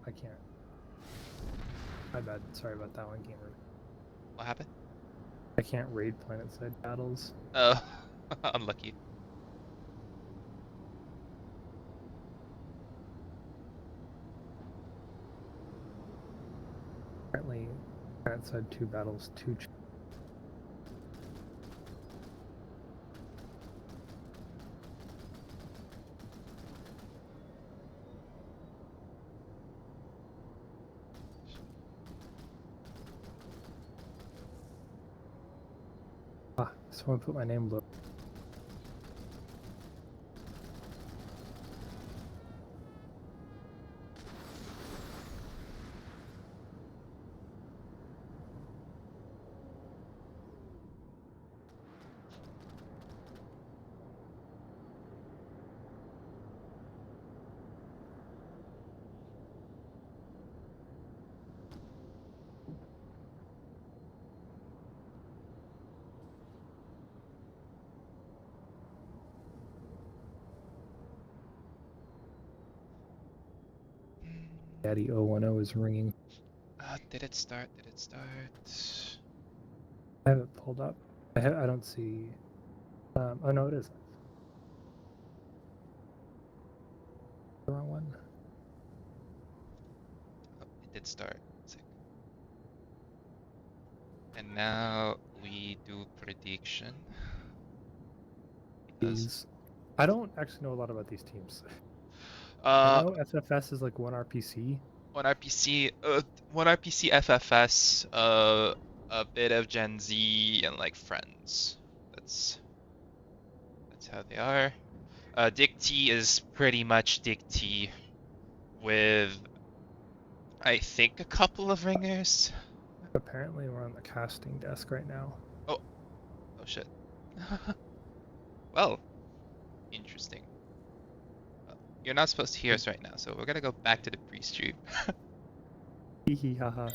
I can't. My bad. Sorry about that one, gamer. What happened? I can't raid planet-side battles. Oh, unlucky. Apparently, planet-side 2 battles 2. Someone put my name low. Daddy 010 is ringing. Did it start? Did it start? I have it pulled up. I don't see. Oh no, it is. The wrong one. Oh, it did start. Sick. And now we do prediction. Because I don't actually know a lot about these teams. I uh, know FFS is like 1 RPC. one RPC FFS, a bit of Gen Z and like Friends. That's how they are. DIGT is pretty much DIGT with, I think, a couple of ringers. Apparently, we're on the casting desk right now. Oh shit. Well, interesting. You're not supposed to hear us right now, so we're gonna go back to the pre-stream. Hee hee haha.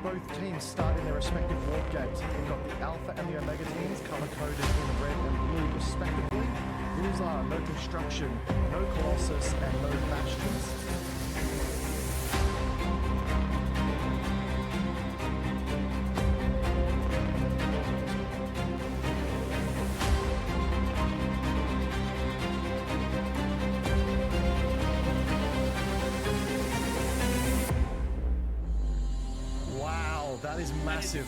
both teams start in their respective warp gates. We've got the Alpha and the Omega teams color-coded in red and blue respectively. Rules are no construction, no Colossus, and no Bastions. Wow, that is massive.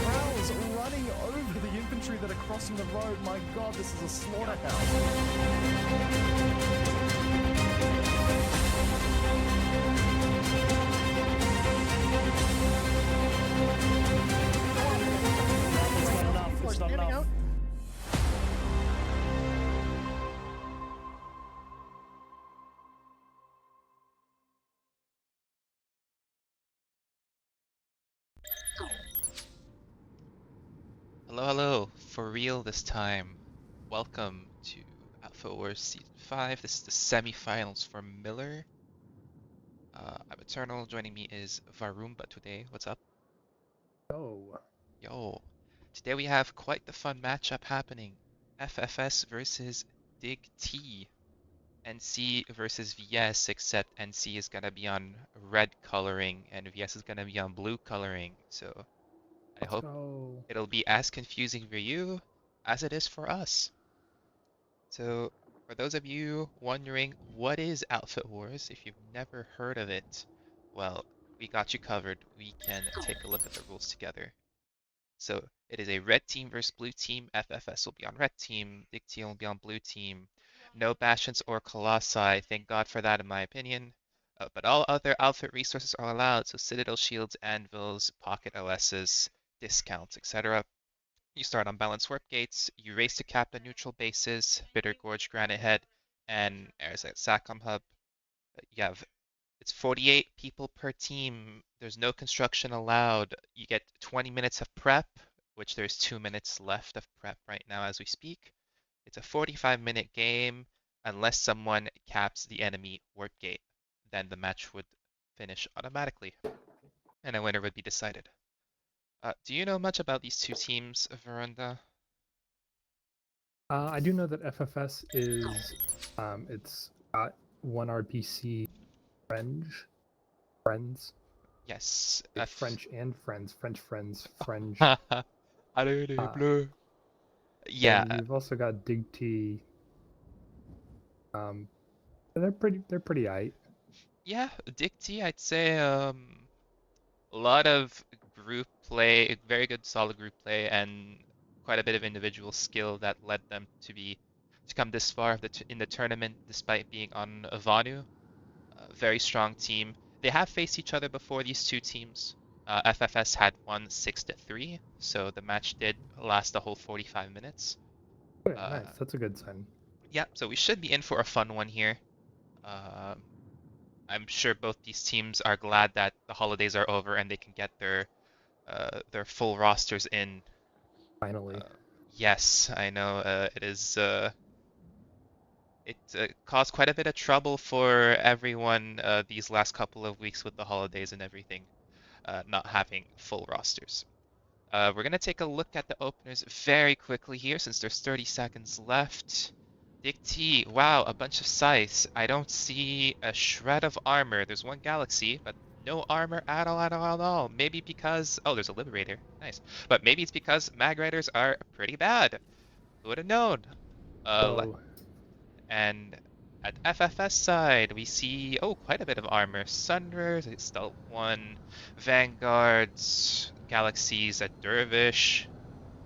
Prowls running over the infantry that are crossing the road. My god, this is a slaughterhouse. It's not enough. It's not enough. Hello, hello. For real this time. Welcome to Alpha Wars Season 5. This is the semifinals for Miller. I'm Eternal. Joining me is Varumba today. What's up? Oh, Yo. Today we have quite the fun matchup happening. FFS versus DIGT. NC versus VS, except NC is gonna be on red coloring and VS is gonna be on blue coloring. So I let's hope go. it'll be as confusing for you as it is for us. So, for those of you wondering what is Outfit Wars, if you've never heard of it, well, we got you covered. We can take a look at the rules together. So, it is a red team versus blue team. FFS will be on red team. DIGT will be on blue team. No Bastions or Colossi. Thank God for that, in my opinion. But all other outfit resources are allowed. So, Citadel shields, anvils, pocket OSs, discounts, etc. You start on balanced warp gates, you race to cap the neutral bases, Bitter Gorge, Granite Head, and there's a SATCOM hub. You have it's 48 people per team. There's no construction allowed. You get 20 minutes of prep, which there's 2 minutes left of prep right now as we speak. It's a 45-minute game unless someone caps the enemy warp gate. Then the match would finish automatically, and a winner would be decided. Do you know much about these two teams, Veranda? I do know that FFS is, it's got one RPC friends, Yes, French and friends, French friends, French. Allez les Uh, bleus. Yeah, then you've also got DIGT. They're pretty aight. yeah, DIGT, I'd say a lot of group play, very good solid group play, and quite a bit of individual skill that led them to come this far in the tournament despite being on Vanu. Very strong team. They have faced each other before, these two teams. FFS had won 6-3, so the match did last the whole 45 minutes. Okay, nice. That's a good sign. Yeah, so we should be in for a fun one here. Um, I'm sure both these teams are glad that the holidays are over and they can get their full rosters in. Finally. Yes, I know it is. It caused quite a bit of trouble for everyone these last couple of weeks with the holidays and everything, not having full rosters. We're gonna take a look at the openers very quickly here since there's 30 seconds left. DIGT, wow, a bunch of scythes. I don't see a shred of armor. There's one galaxy, but no armor at all, at all, at all. Maybe because, oh, there's a liberator. Nice. But maybe it's because mag riders are pretty bad. Who would have known? So And At FFS side, we see, oh, quite a bit of armor. Sunders, Stealth 1, Vanguards, Galaxies, a Dervish,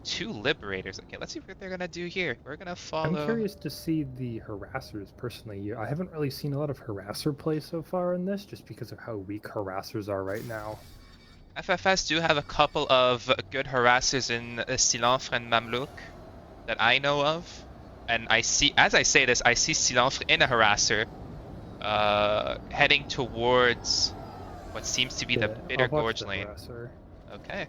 2 Liberators. Okay, let's see what they're gonna do here. We're gonna I'm follow... curious to see the harassers personally. I haven't really seen a lot of harasser play so far in this, just because of how weak harassers are right now. FFS do have a couple of good harassers in Silenfre and Mamluk that I know of. And I see, as I say this, I see Silenfre in a harasser heading towards what seems to be the Yeah, Bitter I'll watch Gorge the lane. harasser. Okay.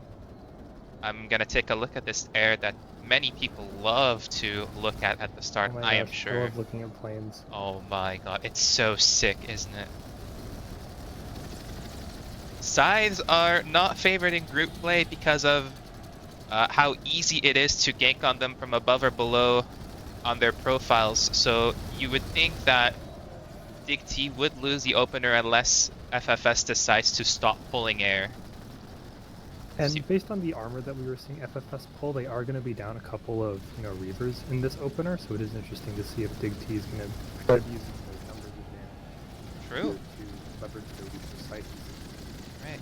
I'm gonna take a look at this air that many people love to look at the start, Oh my I am gosh, I sure. love looking at planes. Oh my god, it's so sick, isn't it? Scythes are not favored in group play because of how easy it is to gank on them from above or below on their profiles. So you would think that DIGT would lose the opener unless FFS decides to stop pulling air. And based on the armor that we were seeing FFS pull, they are going to be down a couple of, Reavers in this opener, so it is interesting to see if DIGT is going to try to use those numbers advantage. True. To leverage those precise. Right.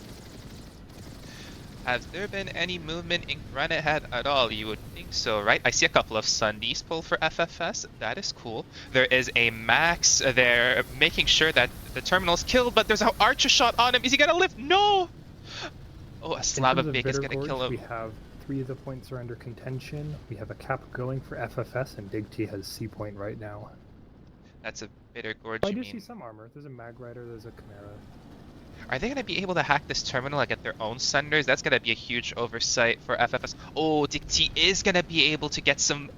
Has there been any movement in Granite Head at all? You would think so, right? I see a couple of Sundies pull for FFS. That is cool. There is a Max there making sure that the terminal's killed, but there's an archer shot on him. Is he gonna live? No! Oh, a slab of big is gonna kill him. We have 3 of the points are under contention. We have a cap going for FFS, and DIGT has C point right now. That's a Bitter Gorge, I you do mean. see some armor. There's a Mag Rider, there's a Chimera. Are they going to be able to hack this terminal and get their own Sunders? That's going to be a huge oversight for FFS. Oh, DIGT is going to be able to get some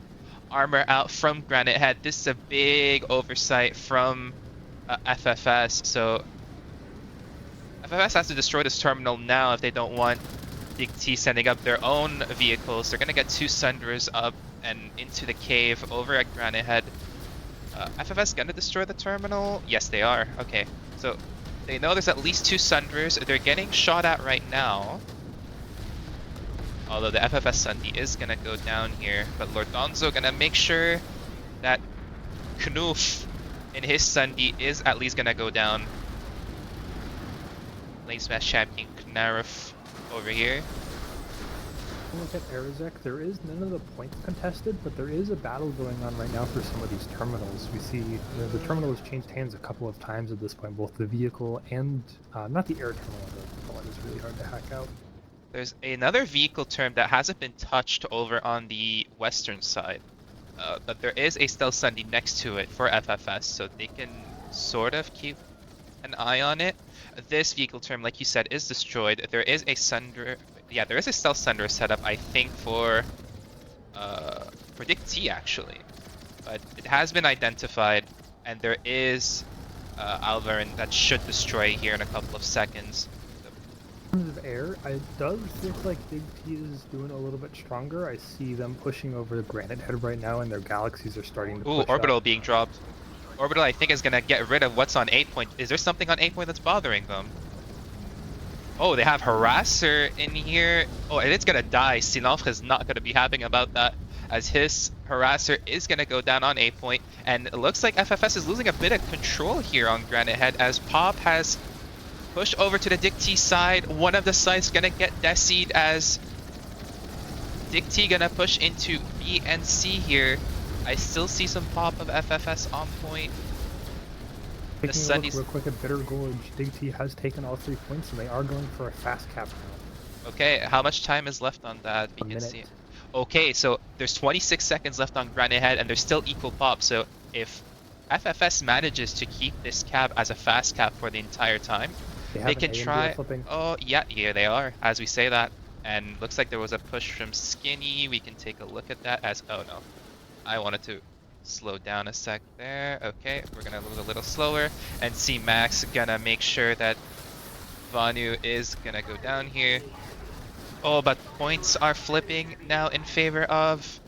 armor out from Granite Head. This is a big oversight from FFS. So FFS has to destroy this terminal now if they don't want DIGT sending up their own vehicles. They're going to get 2 Sunders up and into the cave over at Granite Head. FFS going to destroy the terminal? Yes, they are. Okay, so they know there's at least 2 Sunders. They're getting shot at right now. Although the FFS Sundi is going to go down here. But Lord Donzo going to make sure that Knoof in his Sundi is at least going to go down. Lane Smash Champion Knarf over here. Look at Arizek. There is none of the points contested, but there is a battle going on right now for some of these terminals. We see the terminal has changed hands a couple of times at this point, both the vehicle and not the air terminal. The one is really hard to hack out. There's another vehicle term that hasn't been touched over on the western side, but there is a stealth Sundi next to it for FFS, so they can sort of keep an eye on it. This vehicle term, like you said, is destroyed. There is a Sunder. Yeah, there is a stealth Sunder set up, I think, for DIGT actually, but it has been identified, and there is Alvarin that should destroy here in a couple of seconds. In terms of air, it does look like DIGT is doing a little bit stronger. I see them pushing over the Granite Head right now, and their Galaxies are starting to Ooh, push Orbital up. being dropped. Orbital, I think, is gonna get rid of what's on 8 point. Is there something on 8 point that's bothering them? Oh, they have Harasser in here. Oh, and it's gonna die. Silenfre is not gonna be happy about that, as his Harasser is gonna go down on 8 point. And it looks like FFS is losing a bit of control here on Granite Head, as Pop has pushed over to the DIGT side. One of the sides gonna get decied, as DIGT gonna push into B and C here. I still see some Pop of FFS on point. The Taking a look Sundis. real quick at Bitter Gorge, DIGT has taken all 3 points, and they are going for a fast cap now. Okay, how much time is left on that? We A can minute. see. Okay, so there's 26 seconds left on Granite Head, and there's still equal Pop. So if FFS manages to keep this cap as a fast cap for the entire time, They they have can an AMD try. flipping. Oh, yeah, here they are, as we say that. And looks like there was a push from Skinny. We can take a look at that as. Oh no, I wanted to slow down a sec there. Okay, we're gonna move a little slower, and see Max gonna make sure that Vanu is gonna go down here. Oh, but points are flipping now in favor of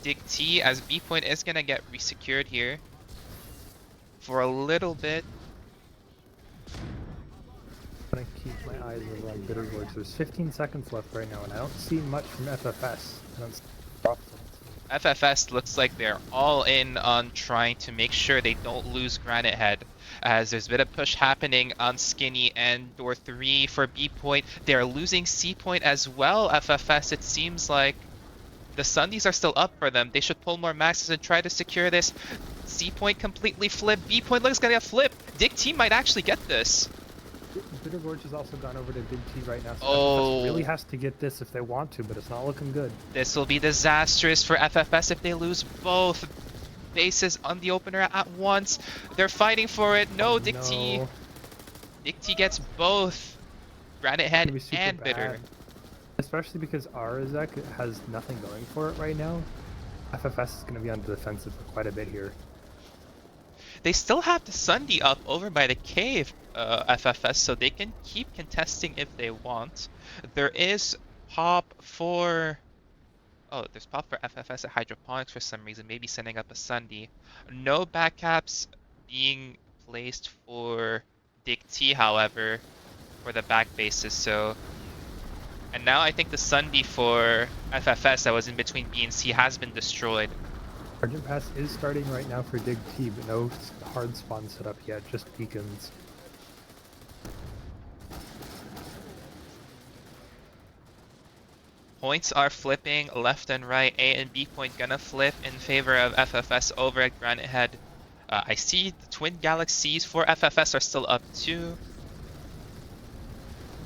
DIGT, as B point is gonna get resecured here for a little bit. I'm gonna keep my eyes over on Bitter Gorge. There's 15 seconds left right now, and I don't see much from FFS. I don't see drops. FFS looks like they're all in on trying to make sure they don't lose Granite Head, as there's a bit of push happening on Skinny and door 3 for B point. They're losing C point as well, FFS. It seems like the Sundies are still up for them. They should pull more maxes and try to secure this. C point completely flipped. B point looks gonna get flipped. DIGT might actually get this. Bitter Gorge has also gone over to DIGT right now, so Oh. FFS really has to get this if they want to, but it's not looking good. This will be disastrous for FFS if they lose both bases on the opener at once. They're fighting for it. No, Oh, DIGT. no. DIGT gets both Granite It's gonna Head be super and Bitter. bad. Especially because Arazek has nothing going for it right now. FFS is going to be on the defensive for quite a bit here. They still have the Sunday up over by the cave, FFS, so they can keep contesting if they want. There is pop for... Oh, there's pop for FFS at Hydroponics for some reason, maybe sending up a Sunday. No backcaps being placed for DIGT, however, for the back bases, so... And now I think the Sunday for FFS that was in between B and C has been destroyed. Argent Pass is starting right now for DIGT, but no hard spawn set up yet, just beacons. Points are flipping left and right. A and B point gonna flip in favor of FFS over at Granite Head. I see the Twin Galaxies for FFS are still up too.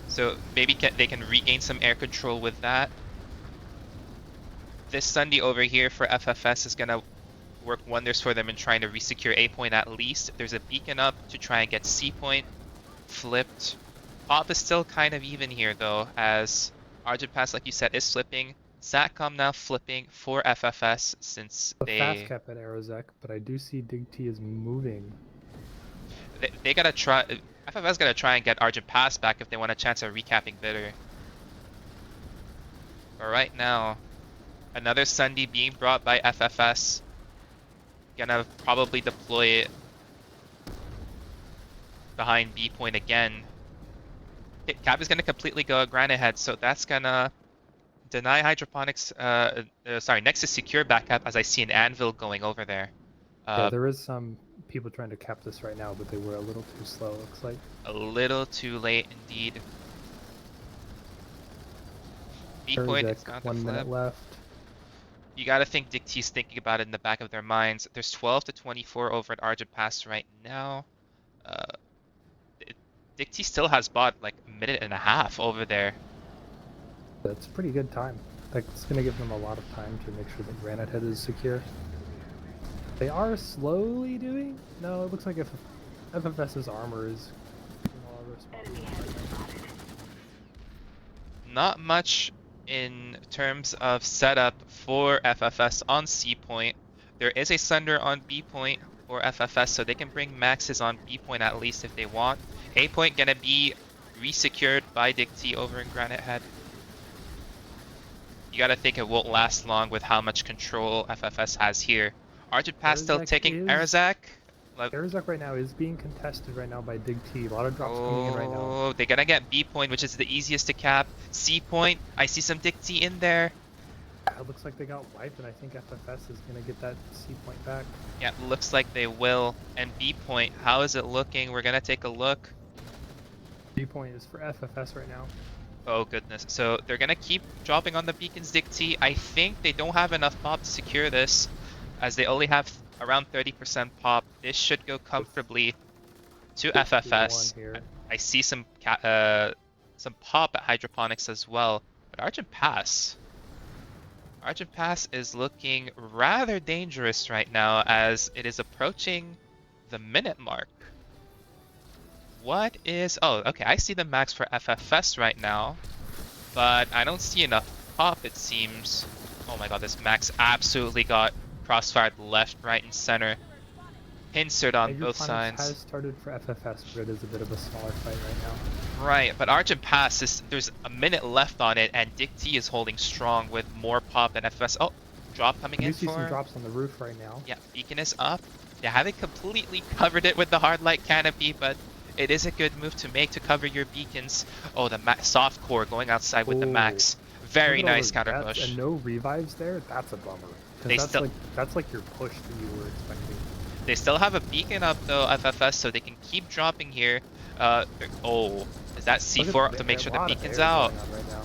So maybe they can regain some air control with that. This Sunday over here for FFS is gonna work wonders for them in trying to resecure A point at least. There's a beacon up to try and get C point flipped. Pop is still kind of even here though, as Argent Pass, like you said, is flipping. Satcom now flipping for FFS since A they... fast cap at Aerozek, but I do see DIGT is moving. They gotta try... FFS gotta try and get Argent Pass back if they want a chance of recapping Bitter. But right now, another Sunday being brought by FFS. Gonna probably deploy it behind B point again. Cap is gonna completely go Granite Head, so that's gonna deny Hydroponics, Nexus secure backup as I see an Anvil going over there. Yeah, there is some people trying to cap this right now, but they were a little too slow, looks like. A little too late indeed. B point is not the 1 minute flip. left. You gotta think DIGT's thinking about it in the back of their minds. There's 12 to 24 over at Argent Pass right now. DIGT still has bought like a minute and a half over there. That's a pretty good time. Like, it's going to give them a lot of time to make sure that Granite Head is secure. They are slowly doing... No, it looks like if FFS's armor is... Not much in terms of setup for FFS on C point. There is a Sunder on B point for FFS, so they can bring maxes on B point at least if they want. A point gonna be resecured by DIGT over in Granite Head. You gotta think it won't last long with how much control FFS has here. Argent Pass still Arazek taking is- Arazek. Aerozek right now is being contested right now by DIGT. A lot of drops coming in right now. Oh, they're gonna get B point, which is the easiest to cap. C point, I see some DIGT in there. It looks like they got wiped, and I think FFS is going to get that C point back. Yeah, looks like they will. And B point, how is it looking? We're gonna take a look. B point is for FFS right now. Oh goodness. So they're gonna keep dropping on the beacons DIGT. I think they don't have enough pop to secure this, as they only have around 30% pop. This should go comfortably to FFS. Here. I see some pop at Hydroponics as well. But Argent Pass is looking rather dangerous right now as it is approaching the minute mark. What is... Oh, okay, I see the max for FFS right now, but I don't see enough pop, it seems. Oh my god, this max absolutely got crossfired left, right, and center. Pincered on both sides. Has started for FFS, but it is a bit of a smaller fight right now. Right, but Argent Pass is... There's a minute left on it, and DIGT is holding strong with more pop than FFS. Oh, drop coming I in do see for... some drops on the roof right now. Yeah, beacon is up. They haven't completely covered it with the hard light canopy, but it is a good move to make to cover your beacons. Oh, the soft core going outside with the max. Very Look at all nice those counter deaths push. And no revives there? That's a bummer. They Because still that's like your push that you were expecting. they still have a beacon up though, FFS, so they can keep dropping here. Oh, is that C4 to make sure the beacon's out? Right now.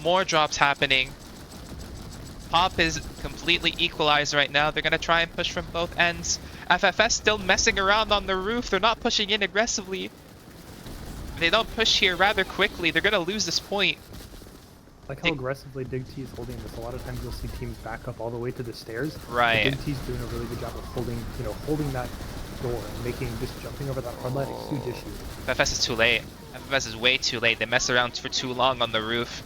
More drops happening. Pop is completely equalized right now. They're gonna try and push from both ends. FFS still messing around on the roof. They're not pushing in aggressively. If they don't push here rather quickly, they're gonna lose this point. Like how aggressively DIGT is holding this. A lot of times you'll see teams back up all the way to the stairs. Right. DIGT's doing a really good job of holding that door and just jumping over that hard line a huge issue. FFS is too late. FFS is way too late. They mess around for too long on the roof.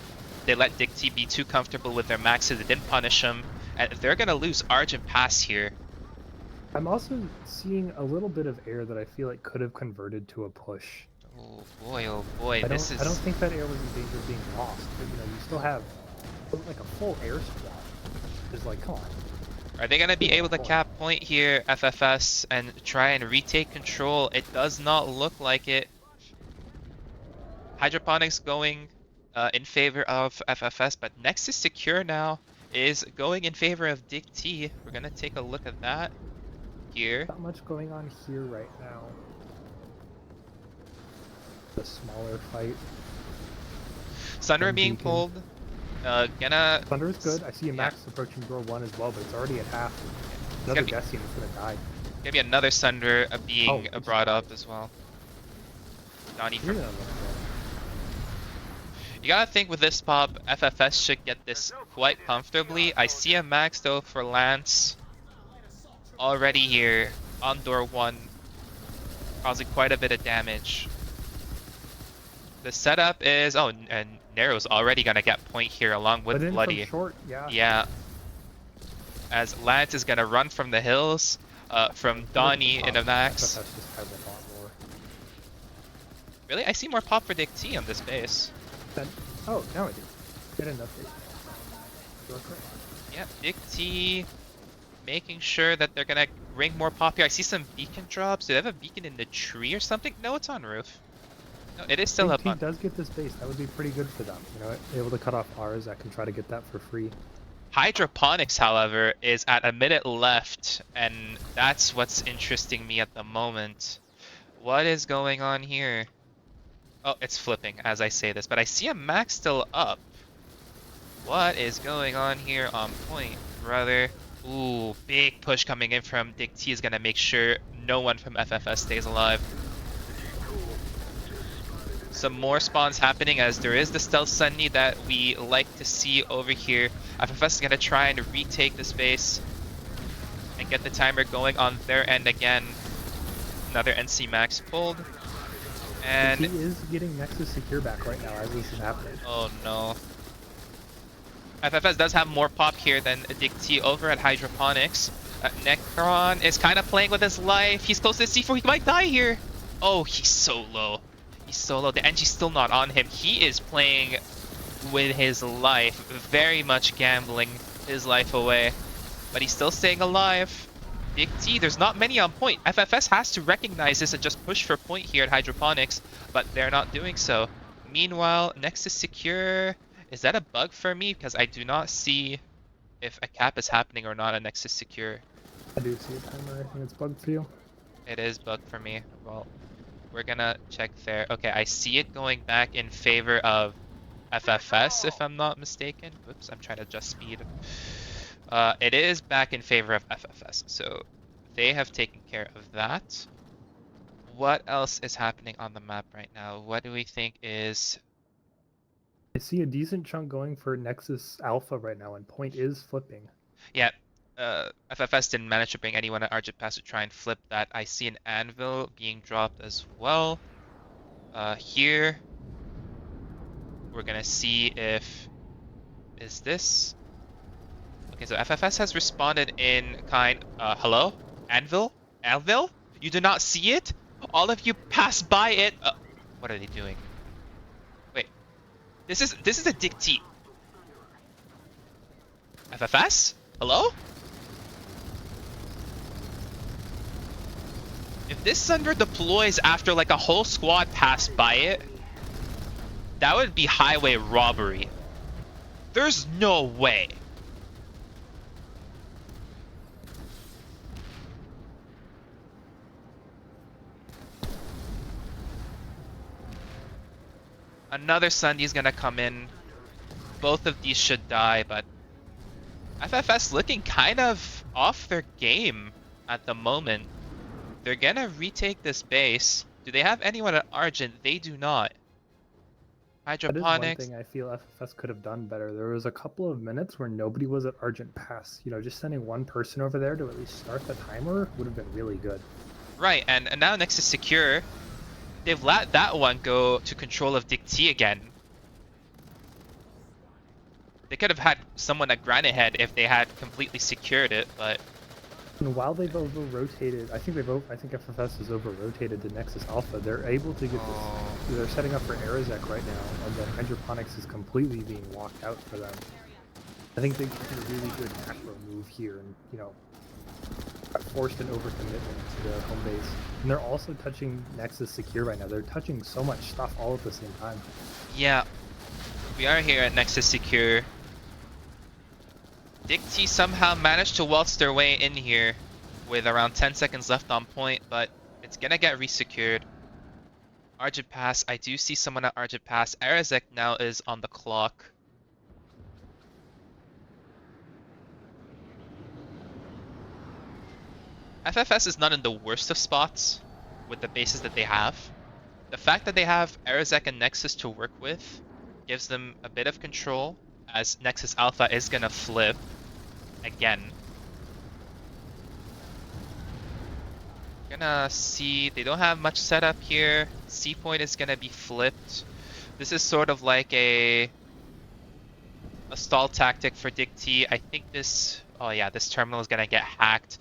They let DIGT be too comfortable with their maxes. They didn't punish him. And they're gonna lose Argent Pass here. I'm also seeing a little bit of air that I feel like could have converted to a push. Oh boy, I don't think that air was in danger of being lost, but you still have like a full air squad. It's like, come on. Are they gonna be able to cap point here, FFS, and try and retake control? It does not look like it. Hydroponics going in favor of FFS, but Nexus Secure now is going in favor of DIGT. We're gonna take a look at that here. Not much going on here right now. The smaller fight. Thunder being pulled. Thunder is good. I see a Max approaching door 1 as well, but it's already at half. Another Desian is gonna die. Maybe another Thunder being brought up as well. Donnie from... You gotta think with this pop, FFS should get this quite comfortably. I see a Max though for Lance already here on door 1, causing quite a bit of damage. The setup is and Nero's already gonna get point here along with Bloody. Short, yeah. As Lance is gonna run from the hills, from Donnie in a Max. Really? I see more pop for DIGT on this base. Oh, now I do. Get an update. Yeah, DIGT making sure that they're gonna bring more pop here. I see some beacon drops. Do they have a beacon in the tree or something? No, it's on roof. No, it is still up on. DIGT does get this base. That would be pretty good for them. Able to cut off ours. I can try to get that for free. Hydroponics, however, is at a minute left, and that's what's interesting me at the moment. What is going on here? Oh, it's flipping as I say this, but I see a Max still up. What is going on here on point, brother? Ooh, big push coming in from DIGT is gonna make sure no one from FFS stays alive. Some more spawns happening as there is the stealth Sunny that we like to see over here. FFS is gonna try and retake the space and get the timer going on their end again. Another NC Max pulled. And he is getting Nexus Secure back right now as this is happening. Oh no. FFS does have more pop here than DIGT over at Hydroponics. Necron is kind of playing with his life. He's close to the C4. He might die here. Oh, he's so low. He's so low. The NG's still not on him. He is playing with his life. Very much gambling his life away. But he's still staying alive. DIGT, there's not many on point. FFS has to recognize this and just push for point here at Hydroponics, but they're not doing so. Meanwhile, Nexus Secure, is that a bug for me? Because I do not see if a cap is happening or not on Nexus Secure. I do see a timer. I think it's bugged for you. It is bugged for me. Well, we're gonna check there. Okay, I see it going back in favor of FFS, if I'm not mistaken. Whoops, I'm trying to adjust speed. It is back in favor of FFS, so they have taken care of that. What else is happening on the map right now? What do we think is... I see a decent chunk going for Nexus Alpha right now, and point is flipping. Yeah, FFS didn't manage to bring anyone at Argent Pass to try and flip that. I see an Anvil being dropped as well. Here, we're gonna see if... Is this... Okay, so FFS has responded in kind... hello? Anvil? Anvil? You do not see it? All of you pass by it. What are they doing? Wait. This is a DIGT. FFS? Hello? If this Thunder deploys after like a whole squad passed by it, that would be highway robbery. There's no way. Another Sunday's gonna come in. Both of these should die, but FFS looking kind of off their game at the moment. They're gonna retake this base. Do they have anyone at Argent? They do not. That is one Hydroponics. thing I feel FFS could have done better. There was a couple of minutes where nobody was at Argent Pass. You know, just sending one person over there to at least start the timer would have been really good. Right, and now next is Secure. They've let that one go to control of DIGT again. They could have had someone at Granite Head if they had completely secured it, but And while they've over-rotated, I think FFS has over-rotated to Nexus Alpha. They're able to get this. They're setting up for Arizek right now, and then Hydroponics is completely being locked out for them. I think they did a really good macro move here, and you know, got forced an overcommitment to their home base. And they're also touching Nexus Secure right now. They're touching so much stuff all at the same time. yeah. We are here at Nexus Secure. DIGT somehow managed to waltz their way in here with around 10 seconds left on point, but it's gonna get resecured. Argent Pass, I do see someone at Argent Pass. Arizek now is on the clock. FFS is not in the worst of spots with the bases that they have. The fact that they have Arizek and Nexus to work with gives them a bit of control, as Nexus Alpha is gonna flip again. Gonna see, they don't have much setup here. C point is gonna be flipped. This is sort of like a stall tactic for DIGT. I think this, oh yeah, this terminal is gonna get hacked.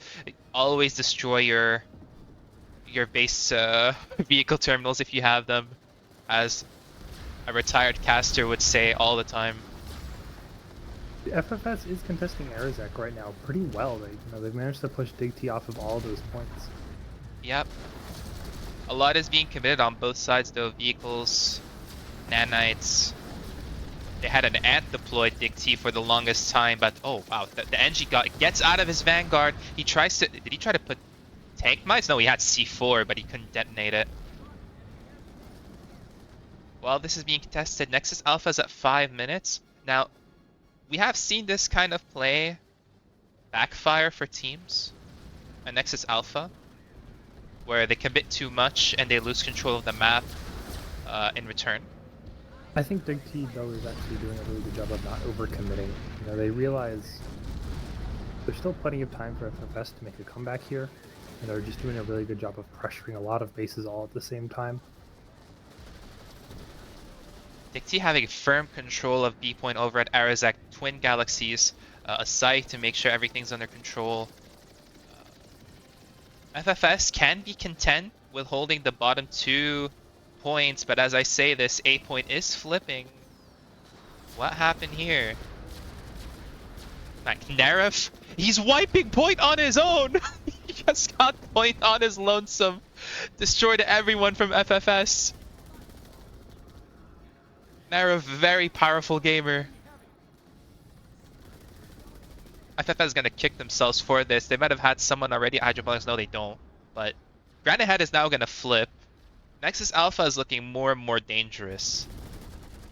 Always destroy your base vehicle terminals if you have them, as a retired caster would say all the time. The FFS is contesting Arizek right now pretty well. They've managed to push DIGT off of all those points. Yep. A lot is being committed on both sides though. Vehicles, nanites. They had an ant deployed DIGT for the longest time, but oh wow, the NG gets out of his vanguard. He tries to, did he try to put tank mines? No, he had C4, but he couldn't detonate it. While this is being contested, Nexus Alpha is at 5 minutes. Now, we have seen this kind of play backfire for teams at Nexus Alpha, where they commit too much and they lose control of the map in return. I think DIGT though is actually doing a really good job of not overcommitting. You know, they realize there's still plenty of time for FFS to make a comeback here, and they're just doing a really good job of pressuring a lot of bases all at the same time. DIGT having firm control of B point over at Arizek, Twin Galaxies, a site to make sure everything's under control. FFS can be content with holding the bottom 2 points, but as I say this, A point is flipping. What happened here? Neref, he's wiping point on his own! He just got point on his lonesome. Destroyed everyone from FFS. Neref, very powerful gamer. FFS is gonna kick themselves for this. They might have had someone already at Hydroponics. No, they don't. But Granite Head is now gonna flip. Nexus Alpha is looking more and more dangerous.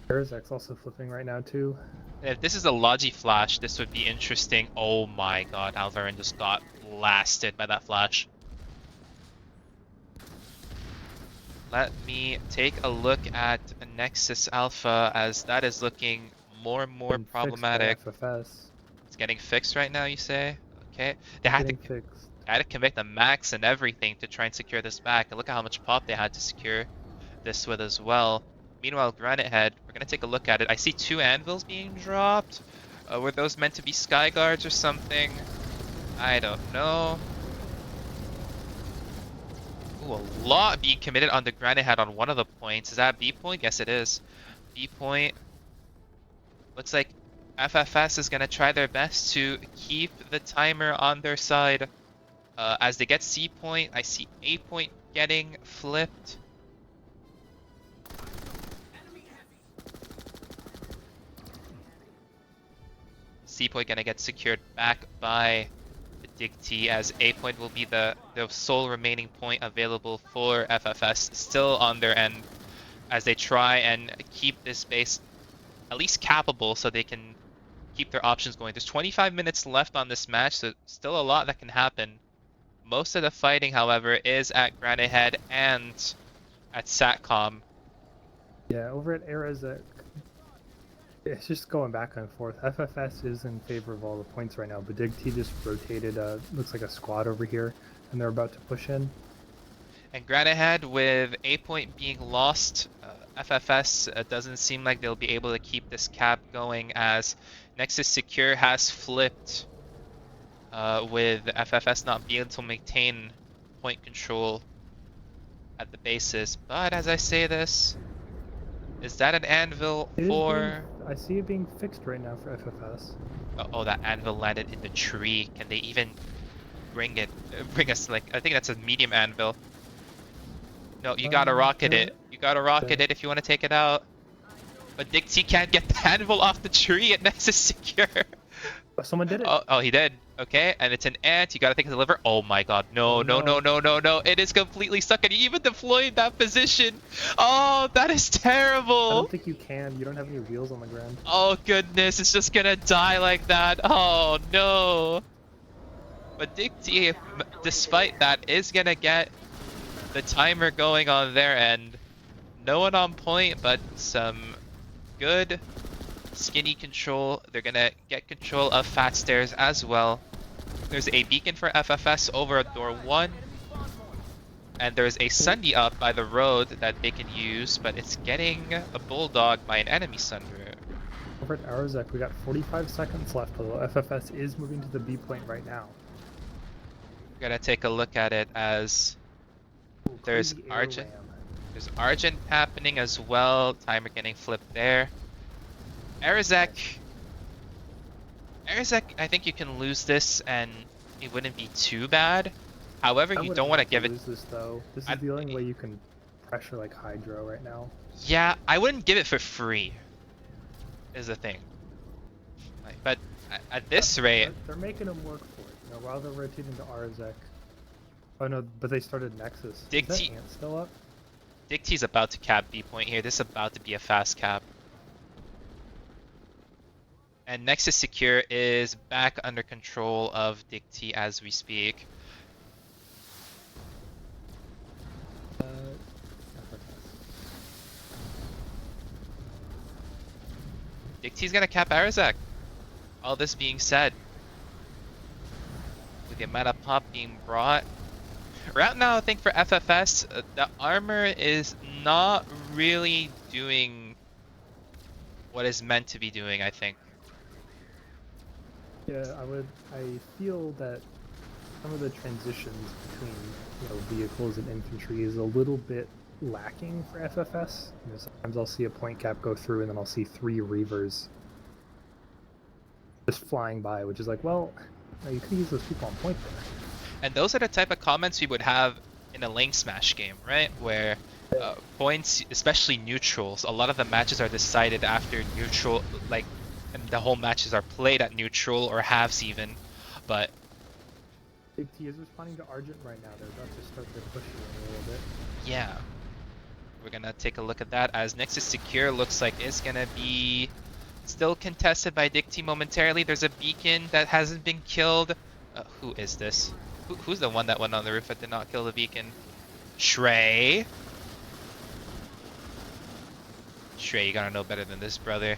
Arizek's also flipping right now too. And if this is a Logi flash, this would be interesting. Oh my god, Alvarin just got blasted by that flash. Let me take a look at Nexus Alpha, as that is looking more and more Been fixed by problematic. FFS. It's getting fixed right now, you say? Okay. They had Getting to fixed. commit the max and everything to try and secure this back. And look at how much pop they had to secure this with as well. Meanwhile, Granite Head, we're going to take a look at it. I see 2 anvils being dropped. Were those meant to be sky guards or something? I don't know. Ooh, a lot being committed on the Granite Head on one of the points. Is that B point? Yes, it is. B point. Looks like FFS is going to try their best to keep the timer on their side. As they get C point, I see A point getting flipped. C point gonna get secured back by the DIGT, as A point will be the sole remaining point available for FFS, still on their end. as they try and keep this base at least capable so they can keep their options going. There's 25 minutes left on this match, so still a lot that can happen. Most of the fighting, however, is at Granite Head and at Satcom. Yeah, over at Arizek, it's just going back and forth. FFS is in favor of all the points right now, but DIGT just rotated, looks like a squad over here, and they're about to push in. And Granite Head, with a point being lost, FFS doesn't seem like they'll be able to keep this cap going, as Nexus Secure has flipped, with FFS not being able to maintain point control at the bases. But as I say this, is that an anvil for... I see it being fixed right now for FFS. Oh, that anvil landed in the tree. Can they even bring us, like, I think that's a medium anvil. No, you gotta rocket it. You gotta rocket it if you want to take it out. But DIGT can't get the anvil off the tree at Nexus Secure. Someone did it. Oh, he did. Okay, and it's an ant. You gotta take the liver. Oh my god. No. It is completely stuck, and he even deployed that position. Oh, that is terrible. I don't think you can. You don't have any wheels on the ground. Oh goodness, it's just gonna die like that. Oh no. But DIGT, despite that, is gonna get the timer going on their end. No one on point, but some good skinny control. They're gonna get control of Fat Stairs as well. There's a beacon for FFS over at door 1. And there's a Sundy up by the road that they can use, but it's getting a bulldog by an enemy Sunder. Over at Arizek, we got 45 seconds left, although FFS is moving to the B point right now. We're gonna take a look at it as there's Argent. There's Argent happening as well. Timer getting flipped there. Arizek, I think you can lose this and it wouldn't be too bad. However, you don't want to give it. This though. This is the only way you can pressure like Hydro right now. Yeah, I wouldn't give it for free. Is the thing. But at this rate, they're making them work for it. You know, while they're rotating to Arizek. Oh no, but they started Nexus. Is that ant still up? DIGT's about to cap B point here. This is about to be a fast cap. And Nexus Secure is back under control of DIGT as we speak. DIGT's gonna cap Arizek. All this being said, with the amount of pop being brought, right now I think for FFS, the armor is not really doing what is meant to be doing, I think. Yeah, I feel that some of the transitions between vehicles and infantry is a little bit lacking for FFS. Sometimes I'll see a point cap go through and then I'll see 3 Reavers just flying by, which is like, well, you could use those people on point there. And those are the type of comments we would have in a lane smash game, right? Where points, especially neutrals, a lot of the matches are decided after neutral, like, and the whole matches are played at neutral or halves even, but DIGT is responding to Argent right now. They're about to start their push a little bit. Yeah, we're gonna take a look at that as Nexus Secure looks like it's gonna be still contested by DIGT momentarily. There's a beacon that hasn't been killed. Who is this? Who's the one that went on the roof that did not kill the beacon? Shrey? Shrey, you gotta know better than this, brother.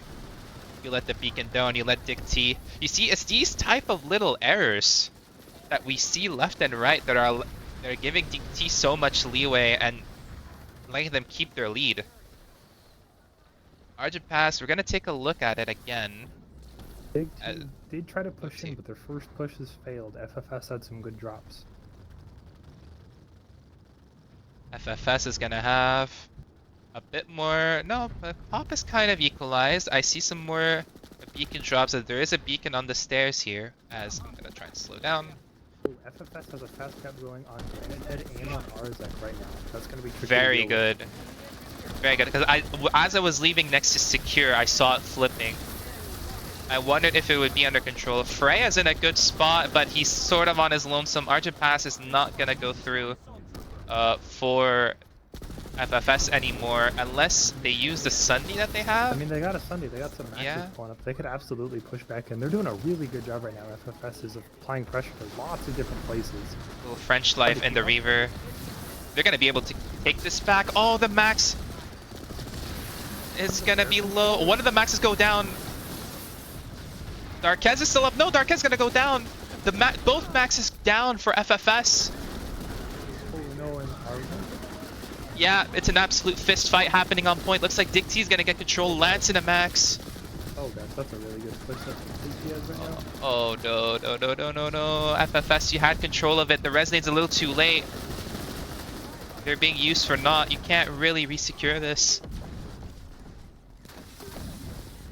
You let the beacon down, you let DIGT. You see, it's these type of little errors that we see left and right that are giving DIGT so much leeway and letting them keep their lead. Argent Pass, we're gonna take a look at it again. DIGT did try to push in, but their first push has failed. FFS had some good drops. FFS is gonna have a bit more. No, but pop is kind of equalized. I see some more beacon drops. There is a beacon on the stairs here, as I'm gonna try and slow down. Ooh, FFS has a fast cap going on Granite Head and on Arzek right now. That's gonna be tricky. Very good. Very good, because as I was leaving Nexus Secure, I saw it flipping. I wondered if it would be under control. Freya's in a good spot, but he's sort of on his lonesome. Argent Pass is not gonna go through for FFS anymore unless they use the Sunday that they have. I mean, they got a Sunday. They got some maxes Yeah. pulling up. They could absolutely push back in. They're doing a really good job right now. FFS is applying pressure to lots of different places. Little French life in the Reaver. They're gonna be able to take this back. Oh, the max is gonna be low. One of the maxes go down. Darkez is still up. No, Darkez gonna go down. Both maxes down for FFS. Oh no, and Yeah, it's an absolute fist fight happening on point. Looks like DIGT is gonna get control. Lance in a max. oh, that's a really good push. That's what he has right now. Oh no. FFS, you had control of it. The resonate's a little too late. They're being used for naught. You can't really resecure this.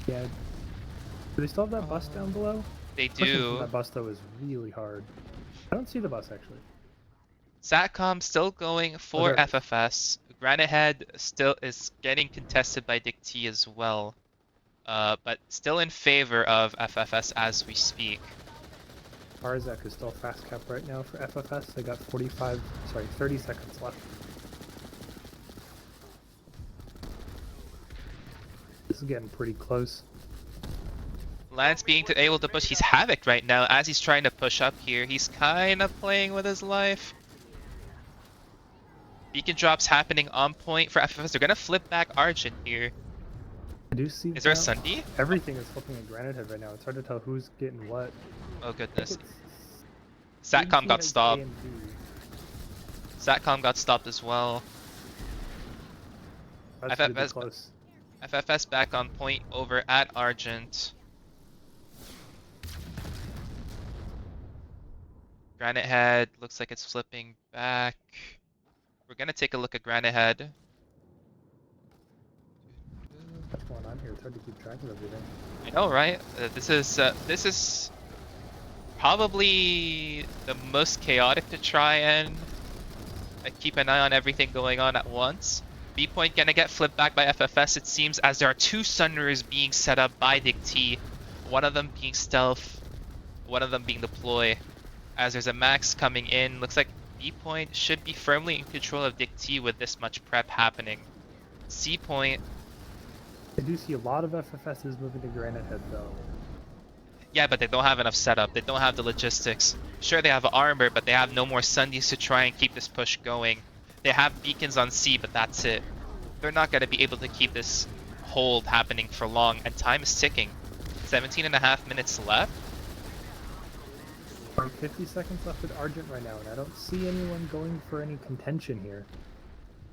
Yeah. Do they still have that bus down below? They Pushing from do. that bus though is really hard. I don't see the bus actually. Satcom still going for Okay. FFS. Granite Head still is getting contested by DIGT as well. But still in favor of FFS as we speak. Arzak is still fast cap right now for FFS. They got 30 seconds left. This is getting pretty close. Lance being able to push. He's Havoc right now as he's trying to push up here. He's kind of playing with his life. Beacon drops happening on point for FFS. They're going to flip back Argent here. I do see. Is there a now- Sunday? Everything is flipping a Granite Head right now. It's hard to tell who's getting what. Oh I think goodness. it's Satcom got DT stopped. and B. Satcom got stopped as well. That's really FFS close. FFS back on point over at Argent. Granite Head looks like it's flipping back. We're gonna take a look at Granite Head. What's going on here? It's hard to keep track of everything. I know, right? This is probably the most chaotic to try and keep an eye on everything going on at once. B point gonna get flipped back by FFS, it seems, as there are two Sunrers being set up by DIGT. One of them being stealth, one of them being deploy. As there's a max coming in, looks like B point should be firmly in control of DIGT with this much prep happening. C point, I do see a lot of FFSs moving to Granite Head though. yeah, but they don't have enough setup. They don't have the logistics. Sure, they have armor, but they have no more Sundays to try and keep this push going. They have beacons on C, but that's it. They're not going to be able to keep this hold happening for long, and time is ticking. 17.5 minutes left. 50 seconds left with Argent right now, and I don't see anyone going for any contention here.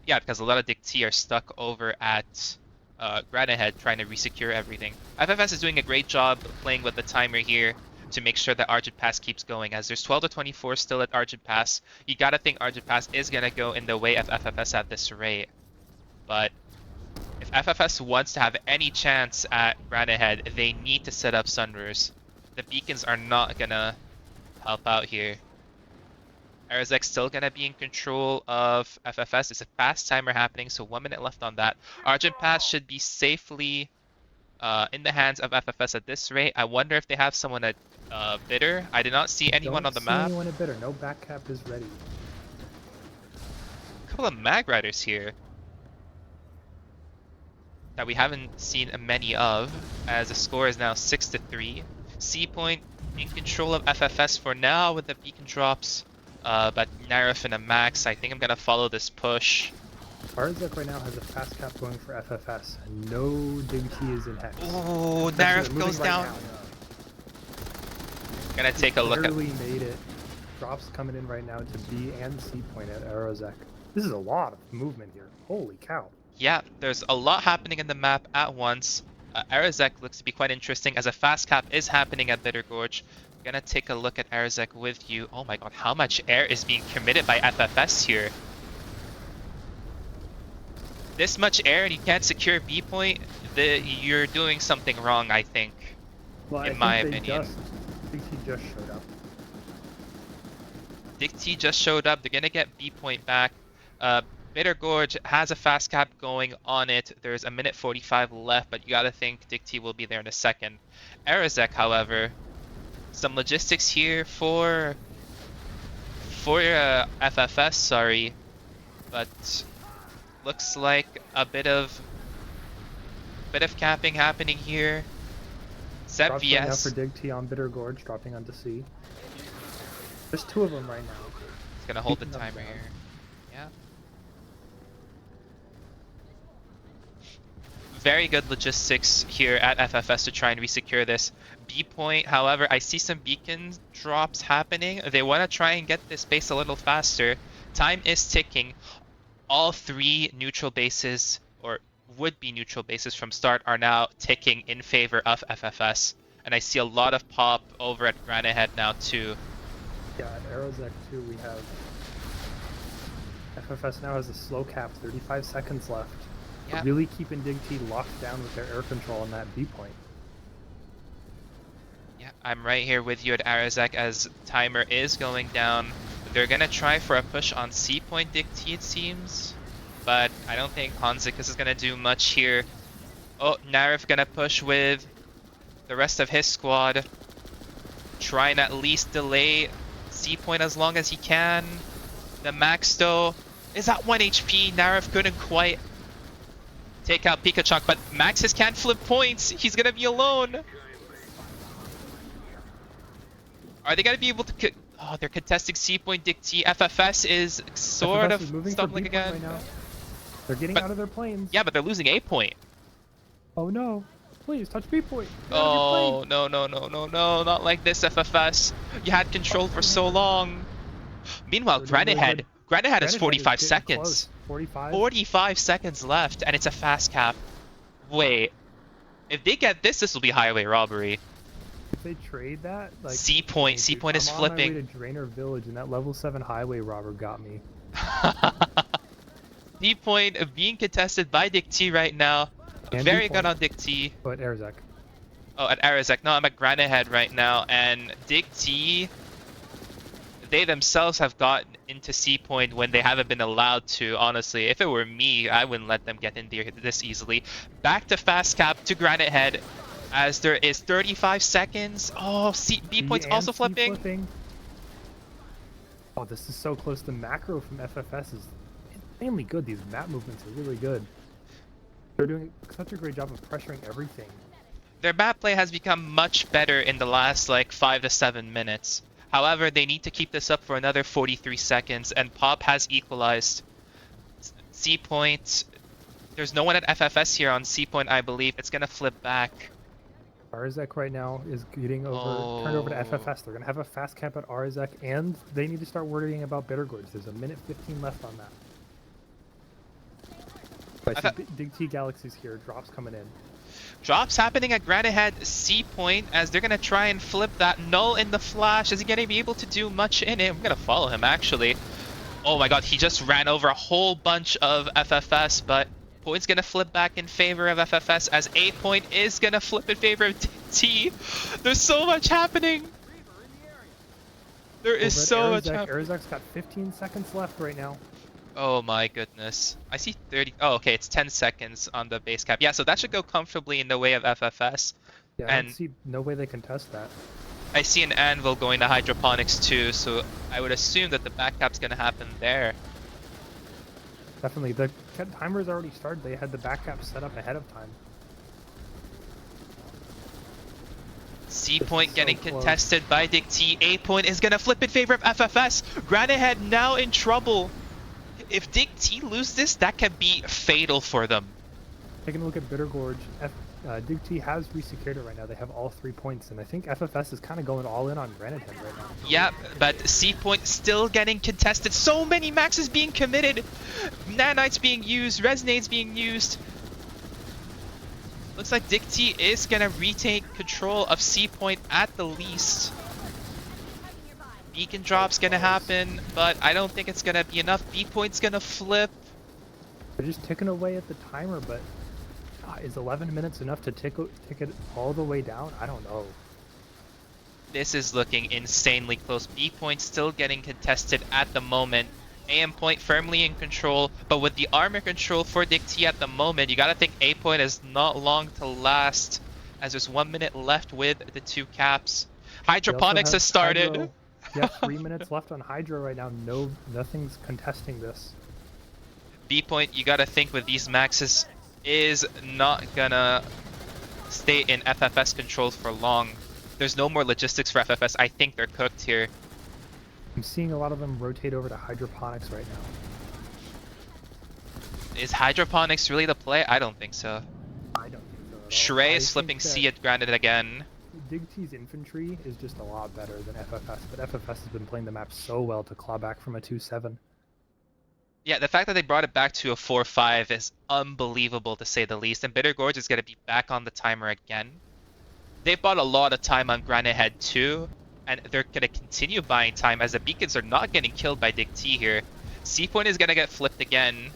Yeah, because a lot of DIGT are stuck over at Granite Head trying to resecure everything. FFS is doing a great job playing with the timer here to make sure that Argent Pass keeps going, as there's 12 to 24 still at Argent Pass. You gotta think Argent Pass is gonna go in the way of FFS at this rate. But if FFS wants to have any chance at Granite Head, they need to set up Sunrers. The beacons are not gonna help out here. Arazek's still gonna be in control of FFS. It's a fast timer happening, so 1 minute left on that. Argent Pass should be safely in the hands of FFS at this rate. I wonder if they have someone at Bitter. I did not see anyone Don't on the see map. anyone at Bitter. No back cap is ready. A couple of Mag Riders here that we haven't seen many of, as the score is now 6-3. C point in control of FFS for now with the beacon drops, but Narif and a max. I think I'm gonna follow this push. Arzak right now has a fast cap going for FFS, and no DIGT is in hex. Ooh, They're Narif moving goes right down. now. Gonna take a look at. Barely made it. Drops coming in right now to B and C point at Arazek. This is a lot of movement here. Holy cow. Yeah, there's a lot happening in the map at once. Arazek looks to be quite interesting, as a fast cap is happening at Bitter Gorge. Gonna take a look at Arazek with you. Oh my god, how much air is being committed by FFS here? This much air and you can't secure B point, you're doing something wrong, I think. Well, In my opinion. DIGT just showed up. DIGT just showed up. They're gonna get B point back. Bitter Gorge has a fast cap going on it. There's a minute 45 left, but you gotta think DIGT will be there in a second. Arazek, however, some logistics here for FFS, sorry, but Looks like a bit of camping happening here. Sep Drops right now for VS. DIGT on Bitter Gorge, dropping onto C. There's two of them right now. He's gonna hold the Beating them timer down. here. Yeah. Very good logistics here at FFS to try and resecure this. B point, however, I see some beacon drops happening. They want to try and get this base a little faster. Time is ticking. All three neutral bases, or would-be neutral bases from start, are now ticking in favor of FFS. And I see a lot of pop over at Granite Head now too. Yeah, at Aerozek too, we have FFS now has a slow cap, 35 seconds left. Yeah. Really keeping DIGT locked down with their air control on that B point. Yeah, I'm right here with you at Arazek as timer is going down. They're gonna try for a push on C point DIGT, it seems, but I don't think Hanzikas is gonna do much here. Oh, Narif gonna push with the rest of his squad. Try and at least delay C point as long as he can. The Max though is at 1 HP. Narif couldn't quite take out Pikachu, but Maxis can't flip points. He's gonna be alone. Are they gonna be able to? Oh, they're contesting C point DIGT. FFS is sort FFS of is moving for stumbling B point again. right now. They're getting But- out of their planes. Yeah, but they're losing A point. Oh no! Please touch B point. Get out of your Oh plane. no no no no no! Not like this, FFS. You had control for so long. Meanwhile, They're doing Granite really Head. good. Granite Head has Granite 45 is getting seconds. close. 45. 45 seconds left, and it's a fast cap. Wait, if they get this, this will be highway robbery. If they trade that, like C point. dang, C dude, point is I'm on my way flipping. to Drainer Village, and that level 7 highway robber got me. D point being contested by DIGT right now. And Very D good point. on DIGT. But Aerzek. Oh, at Arazek. No, I'm at Granite Head right now, and DIGT, they themselves have gotten into C point when they haven't been allowed to. Honestly, if it were me, I wouldn't let them get in there this easily. Back to fast cap to Granite Head, as there is 35 seconds. Oh, B point's also C flipping. Oh, this is so close. The macro from FFS is insanely good. These map movements are really good. They're doing such a great job of pressuring everything. Their map play has become much better in the last like 5 to 7 minutes. However, they need to keep this up for another 43 seconds, and Pop has equalized. C point. There's no one at FFS here on C point, I believe. It's gonna flip back. Arzek right now is getting turned over to FFS. They're gonna have a fast cap at Arzek, and they need to start worrying about Bitter Gorge. There's a minute 15 left on that. I see DIGT Galaxy's here. Drops coming in. Drops happening at Granite Head C point as they're gonna try and flip that. Null in the flash. Is he gonna be able to do much in it? I'm gonna follow him actually. Oh my god, he just ran over a whole bunch of FFS, but point's gonna flip back in favor of FFS as A point is gonna flip in favor of T. There's so much happening. There is so much happening. Arzek's got 15 seconds left right now. Oh my goodness. I see 30. Oh, okay, it's 10 seconds on the base cap. Yeah, so that should go comfortably in the way of FFS. Yeah, And- I see no way they can test that. I see an anvil going to hydroponics too, so I would assume that the back cap's gonna happen there. Definitely. The timer's already started. They had the back cap set up ahead of time. C This point is so getting close. contested by DIGT. A point is gonna flip in favor of FFS. Granite Head now in trouble. If DIGT lose this, that can be fatal for them. Taking a look at Bitter Gorge, DIGT has resecured it right now. They have all 3 points, and I think FFS is kind of going all in on Granite Head right now. Yeah, but C point still getting contested. So many maxes being committed. Nanites being used, Resonates being used. Looks like DIGT is gonna retake control of C point at the least. Beacon drop's gonna happen, but I don't think it's gonna be enough. B point's gonna flip. They're just ticking away at the timer, but is 11 minutes enough to tick it all the way down? I don't know. This is looking insanely close. B point still getting contested at the moment. AM point firmly in control, but with the armor control for DIGT at the moment, you gotta think A point is not long to last, as there's 1 minute left with the 2 caps. They also Hydroponics have has started. Hydro. Yeah, 3 minutes left on Hydro right now. Nothing's contesting this. B point, you gotta think with these maxes, is not gonna stay in FFS control for long. There's no more logistics for FFS. I think they're cooked here. I'm seeing a lot of them rotate over to hydroponics right now. Is hydroponics really the play? I don't think so. I don't think so at all. Shrey I is flipping think C at Granite again. DIGT's infantry is just a lot better than FFS, but FFS has been playing the map so well to claw back from a 2-7. Yeah, the fact that they brought it back to a 4-5 is unbelievable to say the least, and Bitter Gorge is going to be back on the timer again. They've bought a lot of time on Granite Head too, and they're going to continue buying time as the beacons are not getting killed by DIGT here. C point is going to get flipped again.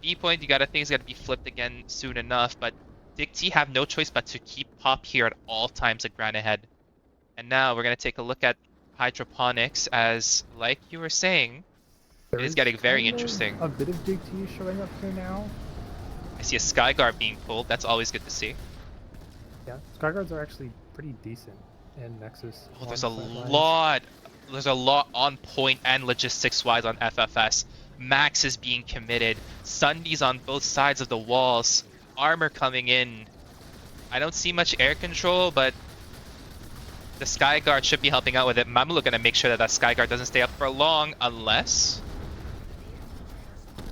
B point, you got to think is going to be flipped again soon enough, but DIGT have no choice but to keep pop here at all times at Granite Head. And now we're going to take a look at hydroponics as, like you were saying, it is getting very interesting. A bit of DIGT showing up here now. I see a Skyguard being pulled. That's always good to see. Yeah, Skyguards are actually pretty decent in Nexus. Oh, there's a lot. There's a lot on point and logistics-wise on FFS. Max is being committed. Sundies on both sides of the walls. Armor coming in. I don't see much air control, but the Skyguard should be helping out with it. Mamulo gonna make sure that that Skyguard doesn't stay up for long, unless...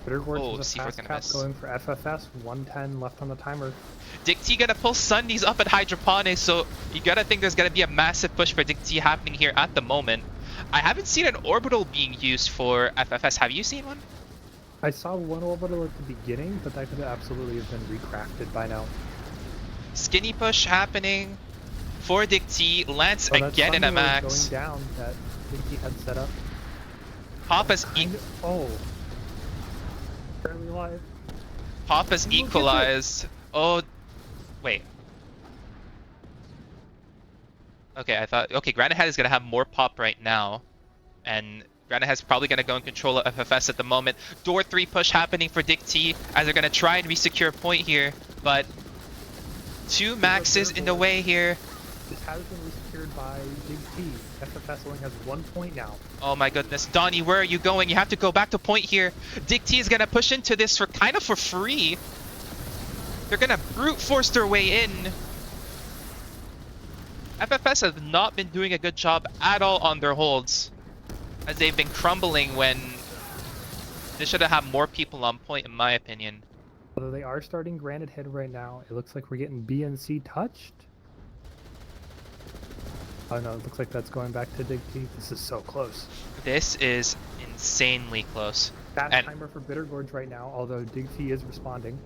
Bitter Gorge Oh, with a C4's fast gonna cap miss. going for FFS. 110 left on the timer. DIGT gonna pull Sundies up at Hydroponics, so you gotta think there's gonna be a massive push for DIGT happening here at the moment. I haven't seen an orbital being used for FFS. Have you seen one? I saw one orbital at the beginning, but that could absolutely have been recrafted by now. Skinny push happening for DIGT. Lance Oh, that again in a Sunday was max. going down that DIGT had set up. Papa's Oh. Barely alive. Papa's We'll get to it. equalized. Oh, wait. Okay, I thought. Okay, Granite Head is gonna have more pop right now, and Granite Head's probably gonna go in control of FFS at the moment. Door 3 push happening for DIGT as they're gonna try and resecure a point here, but two maxes in the way here. This has been resecured by DIGT. FFS only has 1 point now. Oh my goodness, Donnie, where are you going? You have to go back to point here. DIGT is gonna push into this for kind of for free. They're gonna brute force their way in. FFS has not been doing a good job at all on their holds, as they've been crumbling when they should have had more people on point, in my opinion. Although they are starting Granite Head right now, it looks like we're getting B and C touched. Oh no, it looks like that's going back to DIGT. This is so close. This is insanely close. Fast And timer for Bitter Gorge right now, although DIGT is responding.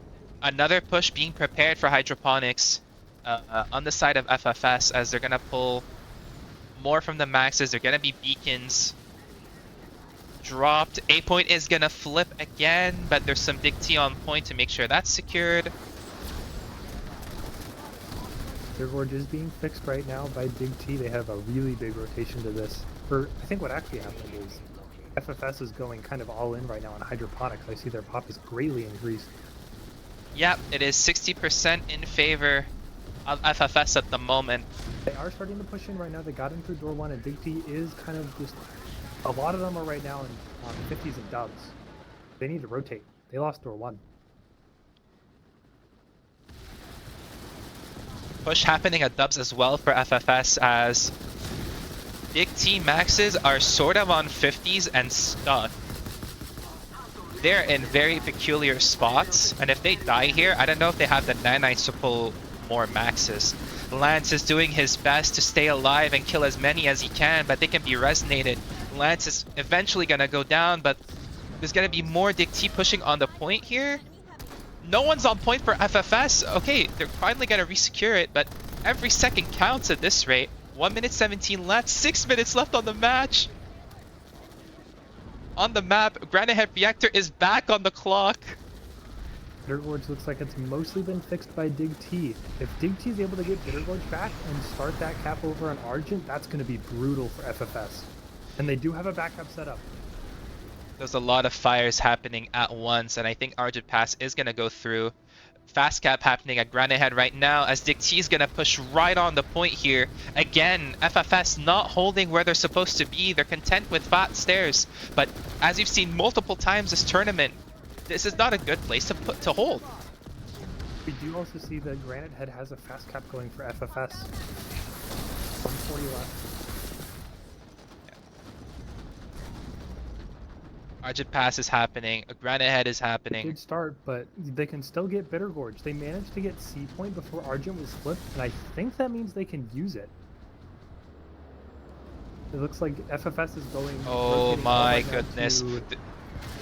another push being prepared for Hydroponics on the side of FFS as they're gonna pull more from the maxes. They're gonna be beacons dropped. A point is gonna flip again, but there's some DIGT on point to make sure that's secured. Bitter Gorge is being fixed right now by DIGT. They have a really big rotation to this. I think what actually happened is FFS is going kind of all in right now on hydroponics. I see their pop is greatly increased. Yep, it is 60% in favor of FFS at the moment. They are starting to push in right now. They got in through door 1, and DIGT is kind of just... A lot of them are right now on 50s and dubs. They need to rotate. They lost door 1. Push happening at dubs as well for FFS as DIGT maxes are sort of on 50s and stuck. They're in very peculiar spots, and if they die here, I don't know if they have the nanites to pull more maxes. Lance is doing his best to stay alive and kill as many as he can, but they can be resonated. Lance is eventually gonna go down, but there's gonna be more DIGT pushing on the point here. No one's on point for FFS. Okay, they're finally gonna resecure it, but every second counts at this rate. 1 minute 17 left, 6 minutes left on the match. On the map, Granite Head Reactor is back on the clock. Bitter Gorge looks like it's mostly been fixed by DIGT. If DIGT is able to get Bitter Gorge back and start that cap over on Argent, that's going to be brutal for FFS. And they do have a backup set up. There's a lot of fires happening at once, and I think Argent Pass is going to go through. fast cap happening at Granite Head right now as DIGT is going to push right on the point here. Again, FFS not holding where they're supposed to be. They're content with fat stairs. But as you've seen multiple times this tournament, this is not a good place to hold. We do also see that Granite Head has a fast cap going for FFS. 140 left. Argent Pass is happening. A Granite Head is happening. Good start, but they can still get Bitter Gorge. They managed to get C point before Argent was flipped, and I think that means they can use it. It looks like FFS is going. Oh my goodness.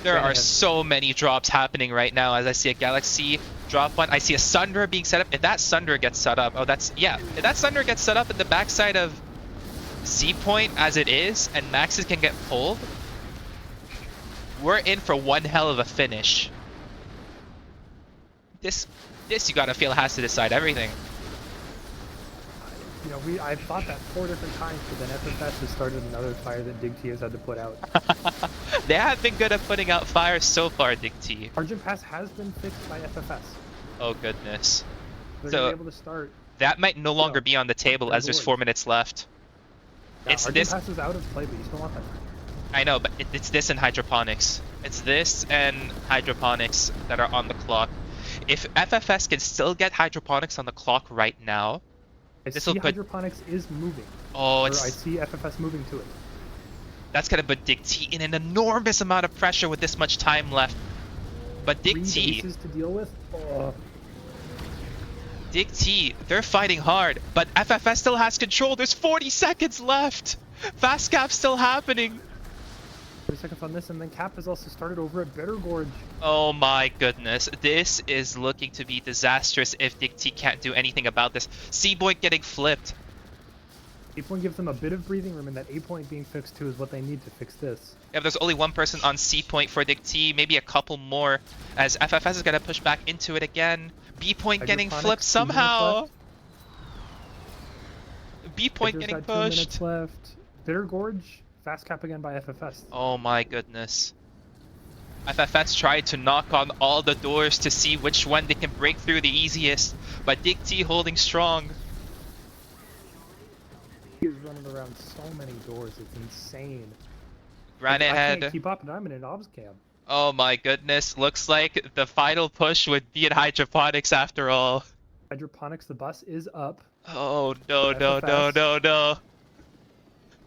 There are so many drops happening right now as I see a Galaxy drop one. I see a Sunder being set up. If that Sunder gets set up, if that Sunder gets set up in the backside of C point as it is, and Maxes can get pulled, we're in for one hell of a finish. This you gotta feel has to decide everything. You know, I've thought that 4 different times, but then FFS has started another fire that DIGT has had to put out. They have been good at putting out fires so far, DIGT. Argent Pass has been fixed by FFS. Oh goodness. They're So gonna be able to start. that might no longer be on the table as there's 4 minutes left. Yeah, It's Argent this. Pass is out of play, but you still want that. I know, but it's this and hydroponics. It's this and hydroponics that are on the clock. If FFS can still get hydroponics on the clock right now, I this see will put. hydroponics is moving. Oh, I it's see FFS moving to it. that's gonna put DIGT in an enormous amount of pressure with this much time left. But 3 DIGT, bases to deal with. Oh, DIGT, they're fighting hard, but FFS still has control. There's 40 seconds left. Fast cap still happening. 30 seconds on this, and then Cap has also started over at Bitter Gorge. Oh my goodness, this is looking to be disastrous if DIGT can't do anything about this. C-Point getting flipped. A point gives them a bit of breathing room, and that A point being fixed too is what they need to fix this. If there's only one person on C-Point for DIGT, maybe a couple more, as FFS is going to push back into it again. B-Point getting flipped Hydroponics, 2 minutes somehow. left. B-Point Hydro's getting got 2 pushed. minutes left. Bitter Gorge, fast cap again by FFS. Oh my goodness. FFS tried to knock on all the doors to see which one they can break through the easiest, but DIGT holding strong. He is running around so many doors, it's insane. Granite I Head. can't keep up, and I'm in an obs cam. Oh my goodness, looks like the final push would be at hydroponics after all. Hydroponics, the bus is up. Oh no, For no, no, FFS. no, no.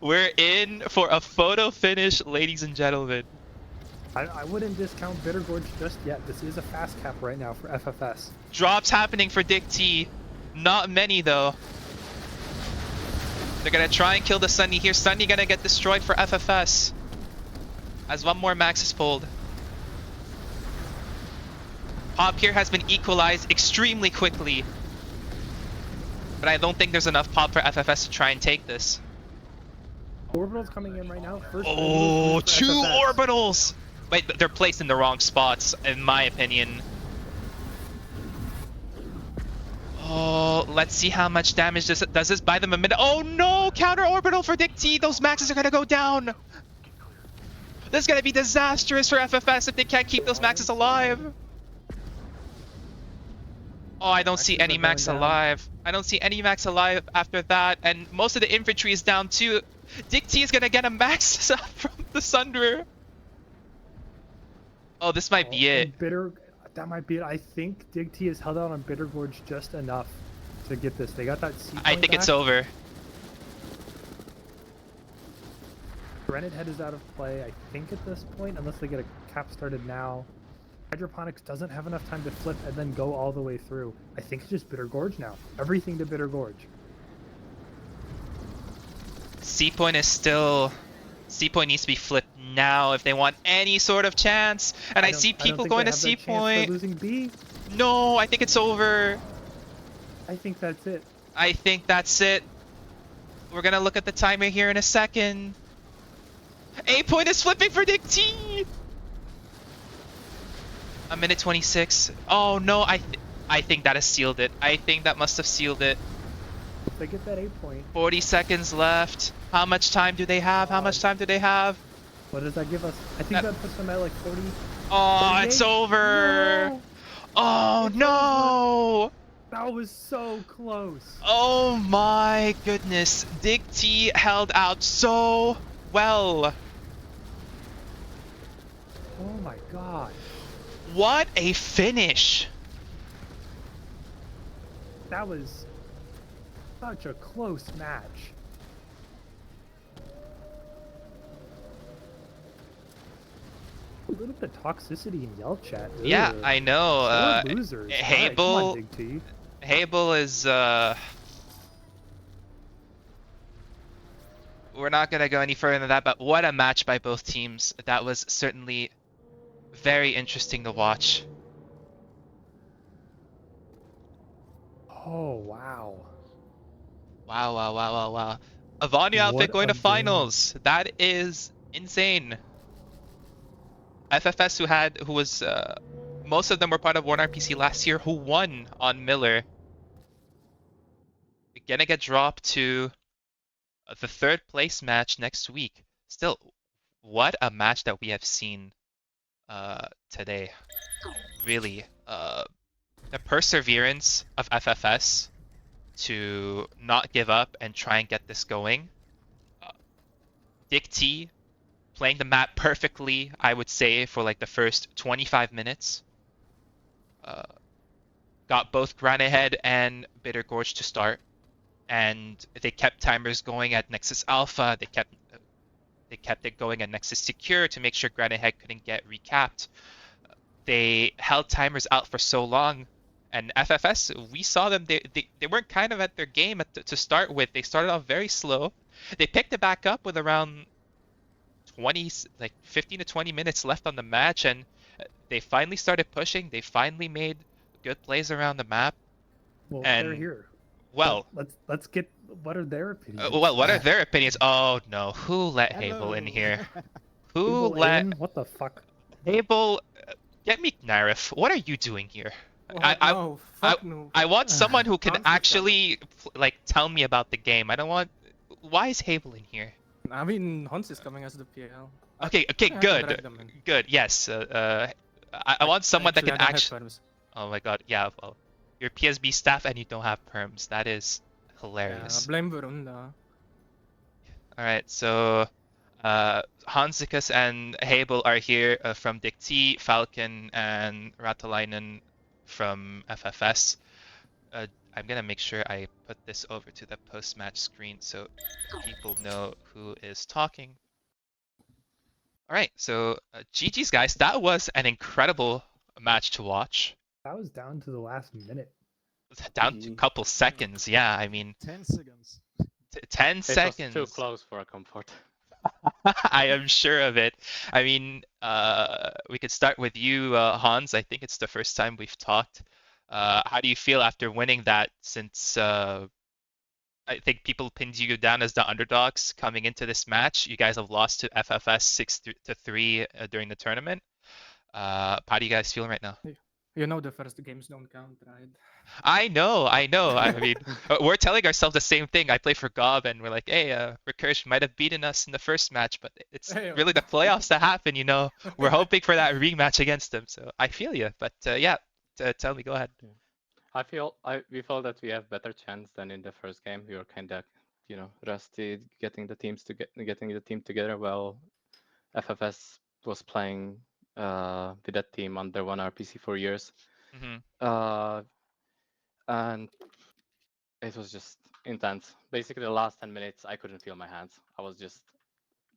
We're in for a photo finish, ladies and gentlemen. I wouldn't discount Bitter Gorge just yet. This is a fast cap right now for FFS. Drops happening for DIGT. Not many though. They're gonna try and kill the Sunny here. Sunny gonna get destroyed for FFS. As one more max is pulled. Pop here has been equalized extremely quickly. But I don't think there's enough pop for FFS to try and take this. Orbital's coming in right now. First Oh, for 2 FFS. orbitals! Wait, but they're placed in the wrong spots, in my opinion. Oh, let's see how much damage this does. This buy them a minute? Oh no! Counter orbital for DIGT. Those maxes are gonna go down. This is gonna be disastrous for FFS if they can't keep those maxes alive. Oh, I don't see Maxes any are max going down. alive. I don't see any max alive after that, and most of the infantry is down too. DIGT is gonna get a max up from the Sunderer. Oh, this might be it. And that might be it. I think DIGT has held out on Bitter Gorge just enough to get this. They got that C I point think it's back. over. Granite Head is out of play, I think, at this point, unless they get a cap started now. Hydroponics doesn't have enough time to flip and then go all the way through. I think it's just Bitter Gorge now. Everything to Bitter Gorge. C-Point is still... C-Point needs to be flipped now if they want any sort of chance. And I don't- see don't people think going they to have that chance. They're C-Point. losing B. No, I think it's over. I think that's it. I think that's it. We're gonna look at the timer here in a second. A-Point is flipping for DIGT. A minute 26. Oh no, I think that has sealed it. I think that must have sealed it. If they get that A point, 40 seconds left. How much time do they have? How much time do they have? what does that give us? I think that puts them at like 40. Oh, 48? it's over. No. Oh It's no! That was so close. Oh my goodness. DIGT held out so well. Oh my god. What a finish. That was such a close match. A little bit of toxicity in Yell chat. Yeah, Ugh. I know. Sore losers. Alright, come on, Hable, DIGT. Hable is we're not gonna go any further than that, but what a match by both teams. That was certainly very interesting to watch. Oh wow. Wow, wow, wow, wow, wow. A Vanya outfit What going a to game. finals. That is insane. FFS who was most of them were part of 1RPC last year who won on Miller. Gonna get dropped to the third place match next week. Still, what a match that we have seen today. Really, the perseverance of FFS to not give up and try and get this going. Uh, DIGT playing the map perfectly, I would say, for like the first 25 minutes. Uh, got both Granite and Bitter Gorge to start, and they kept timers going at Nexus Alpha. They kept it going at Nexus Secure to make sure Granite couldn't get recapped. They held timers out for so long. And FFS, we saw them. They weren't kind of at their game to start with. They started off very slow. They picked it back up with around 20, like 15 to 20 minutes left on the match, and they finally started pushing. They finally made good plays around the map. Well, they're And here. well, Let's get what are their opinions? well, what are their opinions? Oh no, who let Hable in here? Who People let in? What the fuck? Hable? Get me Narif. What are you doing here? What? No, fuck no. I want someone who can Hans is actually like tell me about the game. I don't want. Why is Hable in here? I mean, Hans is coming as the PL. Okay, I can good, drag them in. good. Yes. I want someone that Actually, can I don't have actually. perms. Oh my god. Yeah. Well, you're PSB staff and you don't have perms. That is Yeah, hilarious. blame Verunda. All right. So, Hansikas and Hable are here from DIGT, Falcon, and Ratalainen from FFS. I'm gonna make sure I put this over to the post-match screen so people know who is talking. All right, so GG's guys, that was an incredible match to watch. That was down to the last minute. Down to a couple seconds, yeah. I mean, 10 seconds. 10 It seconds. was too close for a comfort. I am sure of it. I mean, we could start with you, Hans. I think it's the first time we've talked. How do you feel after winning that since I think people pinned you down as the underdogs coming into this match? You guys have lost to FFS 6-3 during the tournament. How do you guys feel right now? You know the first games don't count, right? I know. I mean, we're telling ourselves the same thing. I play for Gob, and we're like, hey, Recursion might have beaten us in the first match, but it's Hey, really the playoffs that happen, you know. We're hoping for that rematch against them. So I feel you. But yeah, tell me, go ahead. We felt that we have better chance than in the first game. We were kind of, rusty getting the team together. While FFS was playing with that team under 1RPC for years, Mm-hmm. and it was just intense. Basically, the last 10 minutes, I couldn't feel my hands. I was just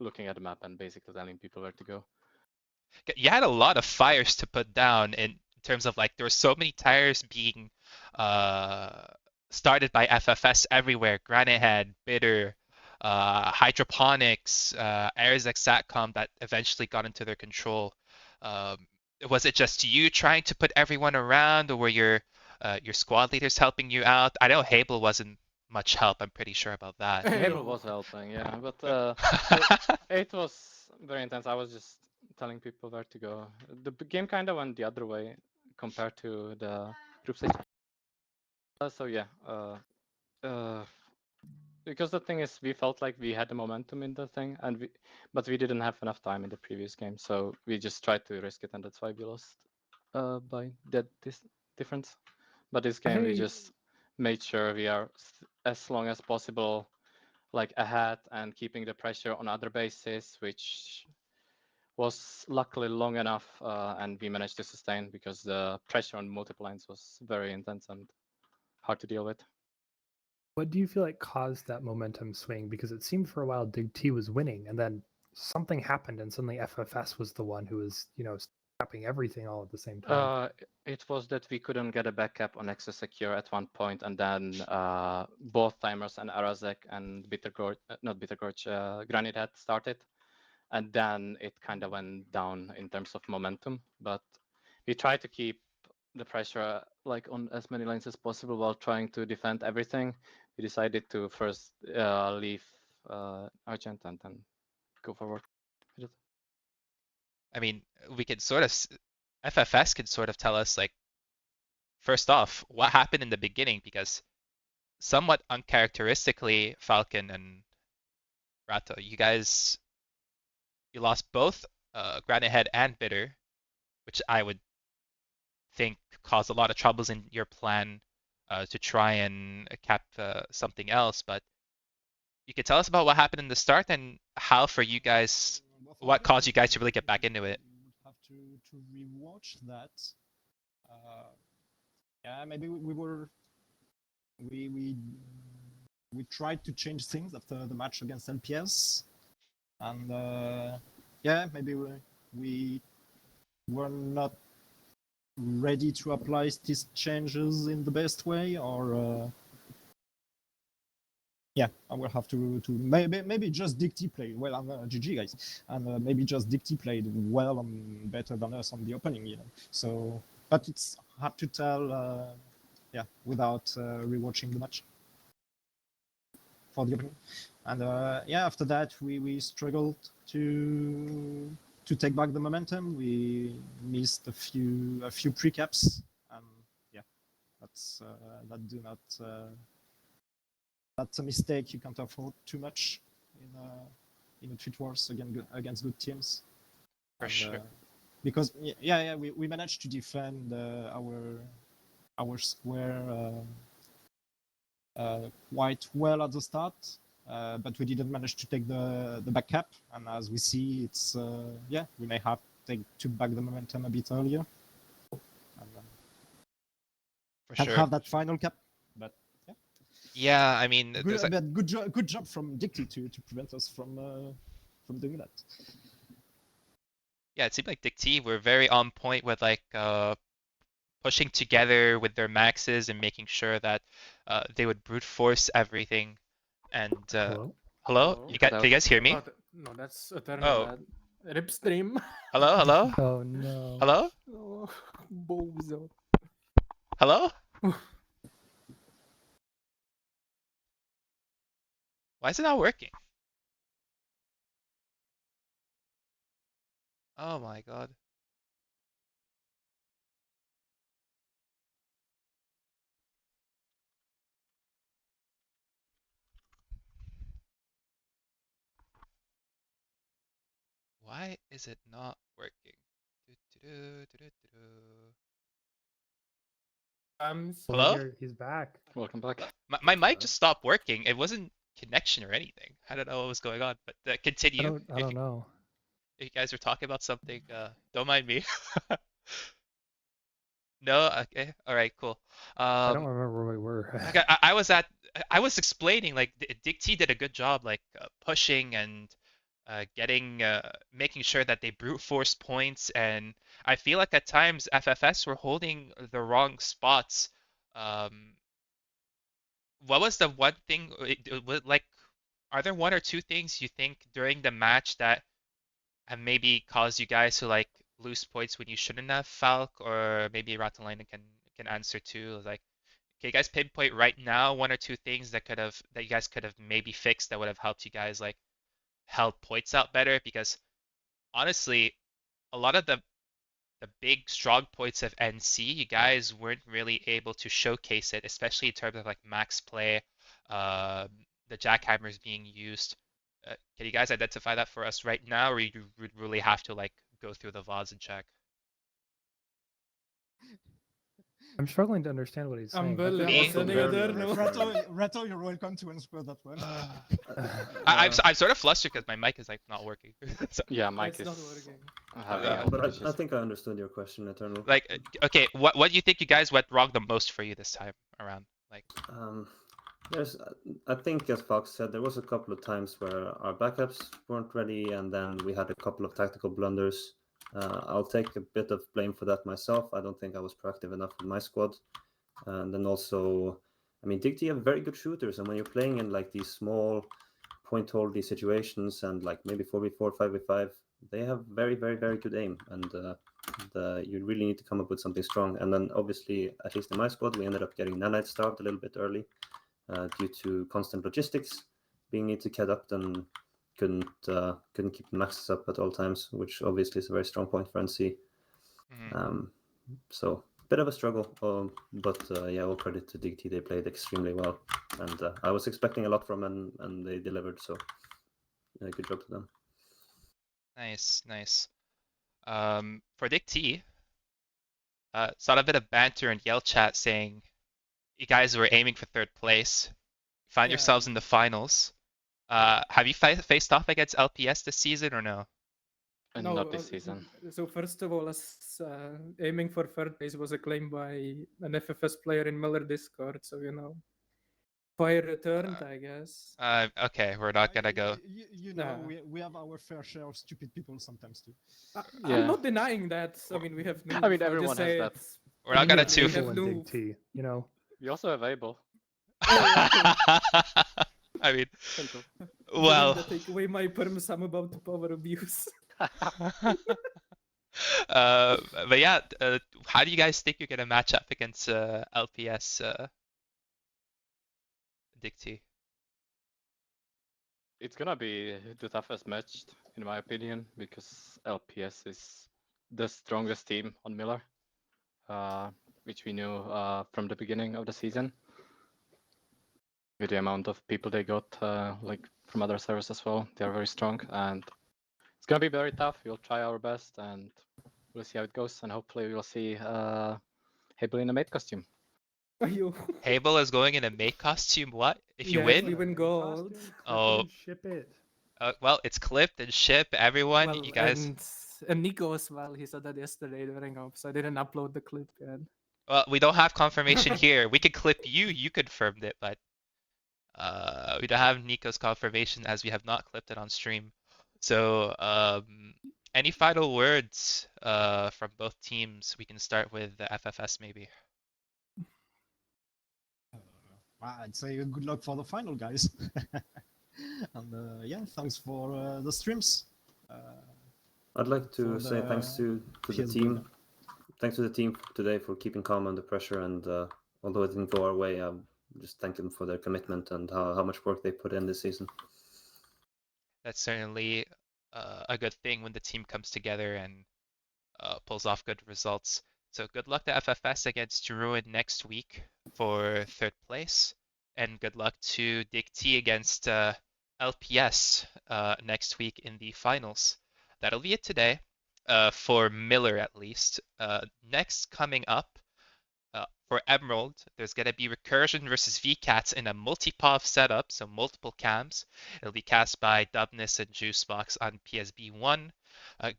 looking at the map and basically telling people where to go. You had a lot of fires to put down in terms of like there were so many tires being started by FFS everywhere. Granite Head, Bitter, Hydroponics, Arizek Satcom that eventually got into their control. Was it just you trying to put everyone around, or were your squad leaders helping you out? I know Hable wasn't much help. I'm pretty sure about that. Halo was helping, yeah, but it was very intense. I was just telling people where to go. The game kind of went the other way compared to the group stage. So yeah, because the thing is, we felt like we had the momentum in the thing, but we didn't have enough time in the previous game, so we just tried to risk it, and that's why we lost. by that difference. But this game we just made sure we are as long as possible like ahead and keeping the pressure on other bases, which was luckily long enough, and we managed to sustain because the pressure on multiple lines was very intense and hard to deal with. What do you feel like caused that momentum swing? Because it seemed for a while DIGT was winning, and then something happened, and suddenly FFS was the one who was, stopping everything all at the same time. It was that we couldn't get a backup on Access Secure at one point, and then both Timers and Arazek and not Bittergorge, Granite had started, and then it kind of went down in terms of momentum. But we tried to keep the pressure like on as many lanes as possible while trying to defend everything. We decided to first leave Argent and then go forward. I mean, we could sort of FFS could sort of tell us like first off what happened in the beginning because somewhat uncharacteristically Falcon and Rato, you lost both Granite Head and Bitter, which I would think caused a lot of troubles in your plan to try and cap something else. But you could tell us about what happened in the start and how for you guys, what caused you guys to really get back into it. We would have to rewatch that. Yeah, maybe we tried to change things after the match against LPS, and yeah, maybe we were not ready to apply these changes in the best way, or yeah, I will have to maybe just DIGT played well on GG guys, and maybe just DIGT played well and better than us on the opening, So, but it's hard to tell, yeah, without rewatching the match for the opening. And yeah, after that we struggled to take back the momentum. We missed a few pre-caps, and yeah, that's that's a mistake you can't afford too much in a tweet wars against good teams. For sure. Because yeah, we managed to defend our square quite well at the start, but we didn't manage to take the back cap. And as we see, it's yeah, we may have to back the momentum a bit earlier For and sure. have that final cap. But yeah, Yeah, I mean, good, but good job from DIGT to prevent us from doing that. Yeah, it seemed like DIGT were very on point with like pushing together with their maxes and making sure that they would brute force everything. And Hello? hello? Hello? Can you guys hear me? No, that's Eternal. Oh. Rip stream. Hello? Hello? Oh no. Hello? Oh, bozo. Hello? Why is it not working? Oh my god. Why is it not working? Hello? Here, he's back. Welcome back. My mic just stopped working. It wasn't connection or anything. I don't know what was going on, but continue. I don't know. If you guys were talking about something, don't mind me. No? Okay. All right, cool. I don't remember where we were. I was explaining like DIGT did a good job like pushing and making sure that they brute force points, and I feel like at times FFS were holding the wrong spots. Um, what was the one thing like are there one or two things you think during the match that have maybe caused you guys to like lose points when you shouldn't have, Falk, or maybe Rattalainen can answer too. Like, can you guys pinpoint right now one or two things that you guys could have maybe fixed that would have helped you guys like held points out better? Because honestly, a lot of the big strong points of NC, you guys weren't really able to showcase it, especially in terms of like max play, the jackhammers being used. Can you guys identify that for us right now, or you would really have to like go through the VODs and check? I'm struggling to understand what he's saying. Well, Me? listening Adorno. Reto, you're welcome to answer that one. I'm sort of flustered because my mic is like not working. So, Yeah, Mike It's is not working. having Yeah, But I issues. think I understood your question, Eternal. like, okay, what do you think you guys went wrong the most for you this time around? Like, There's, I think, as Fox said, there was a couple of times where our backups weren't ready, and then we had a couple of tactical blunders. I'll take a bit of blame for that myself. I don't think I was proactive enough with my squad. And then also, I mean, DIGT have very good shooters, and when you're playing in like these small point holdy situations and like maybe 4v4, 5v5, they have very, very, very good aim, and you really need to come up with something strong. And then obviously, at least in my squad, we ended up getting Nanite starved a little bit early due to constant logistics. Being need to get up and couldn't keep the maxes up at all times, which obviously is a very strong point for NC. So bit of a struggle, but yeah, all credit to DIGT. They played extremely well, and I was expecting a lot from them, and they delivered. So yeah, good job to them. nice. For DIGT, saw a bit of banter in Yell chat saying you guys were aiming for third place, find Yeah. yourselves in the finals. Have you faced off against LPS this season or no? And No, not this season. So first of all, us aiming for third place was a claim by an FFS player in Miller Discord. So fire returned, I guess. Okay, we're not gonna go. You know, Nah. we have our fair share of stupid people sometimes too. Yeah. I'm not denying that. I mean, we have. I mean, everyone has that. We're not gonna We too. have have in no- Dig T, you know. We also have Abel. I mean, Kind of. well, Take away my perms. I'm about to power abuse. but yeah, how do you guys think you're gonna match up against LPS DIGT? It's gonna be the toughest match, in my opinion, because LPS is the strongest team on Miller, which we knew from the beginning of the season. With the amount of people they got, like from other servers as well, they are very strong, and it's gonna be very tough. We'll try our best, and we'll see how it goes, and hopefully we'll see Hebel in a maid costume. Hable is going in a maid costume. What? If you Yeah, win? if we win gold. Oh. Ship it. Well, it's clipped and ship. Everyone, Well, you guys. and Nico as well. He said that yesterday during ops. I didn't upload the clip yet. Well, we don't have confirmation here. We could clip you. You confirmed it, but we don't have Nico's confirmation as we have not clipped it on stream. So, any final words from both teams? We can start with the FFS maybe. I'd say good luck for the final, guys. And yeah, thanks for the streams. I'd like to For say the thanks to the field team. builder. Thanks to the team today for keeping calm under pressure, and although it didn't go our way, I just thank them for their commitment and how much work they put in this season. That's certainly a good thing when the team comes together and pulls off good results. So good luck to FFS against Ruin next week for third place, and good luck to DIGT against LPS next week in the finals. That'll be it today for Miller at least. Next coming up for Emerald, there's going to be Recursion versus VCats in a multi-POV setup, so multiple cams. It'll be cast by Dubness and Juicebox on PSB1.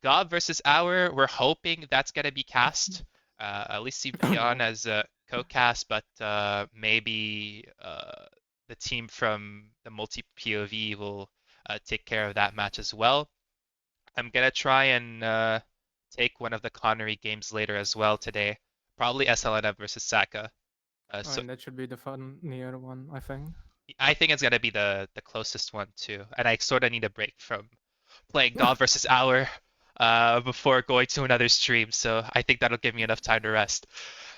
God versus Hour, we're hoping that's going to be cast. At least see Beyond as a co-cast, but maybe the team from the multi-POV will take care of that match as well. I'm going to try and take one of the Connery games later as well today. Probably SLNF versus Saka. So And that should be the funnier one, I think. I think it's gonna be the closest one too. And I sort of need a break from playing God versus Hour before going to another stream. So I think that'll give me enough time to rest.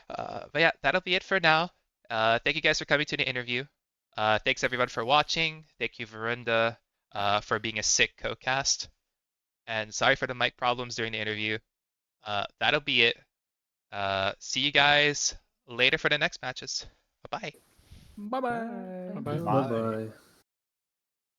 But yeah, that'll be it for now. Thank you guys for coming to the interview. Thanks everyone for watching. Thank you, Varunda, for being a sick co-cast. And sorry for the mic problems during the interview. That'll be it. See you guys later for the next matches. Bye-bye. Bye-bye. Bye. Bye bye.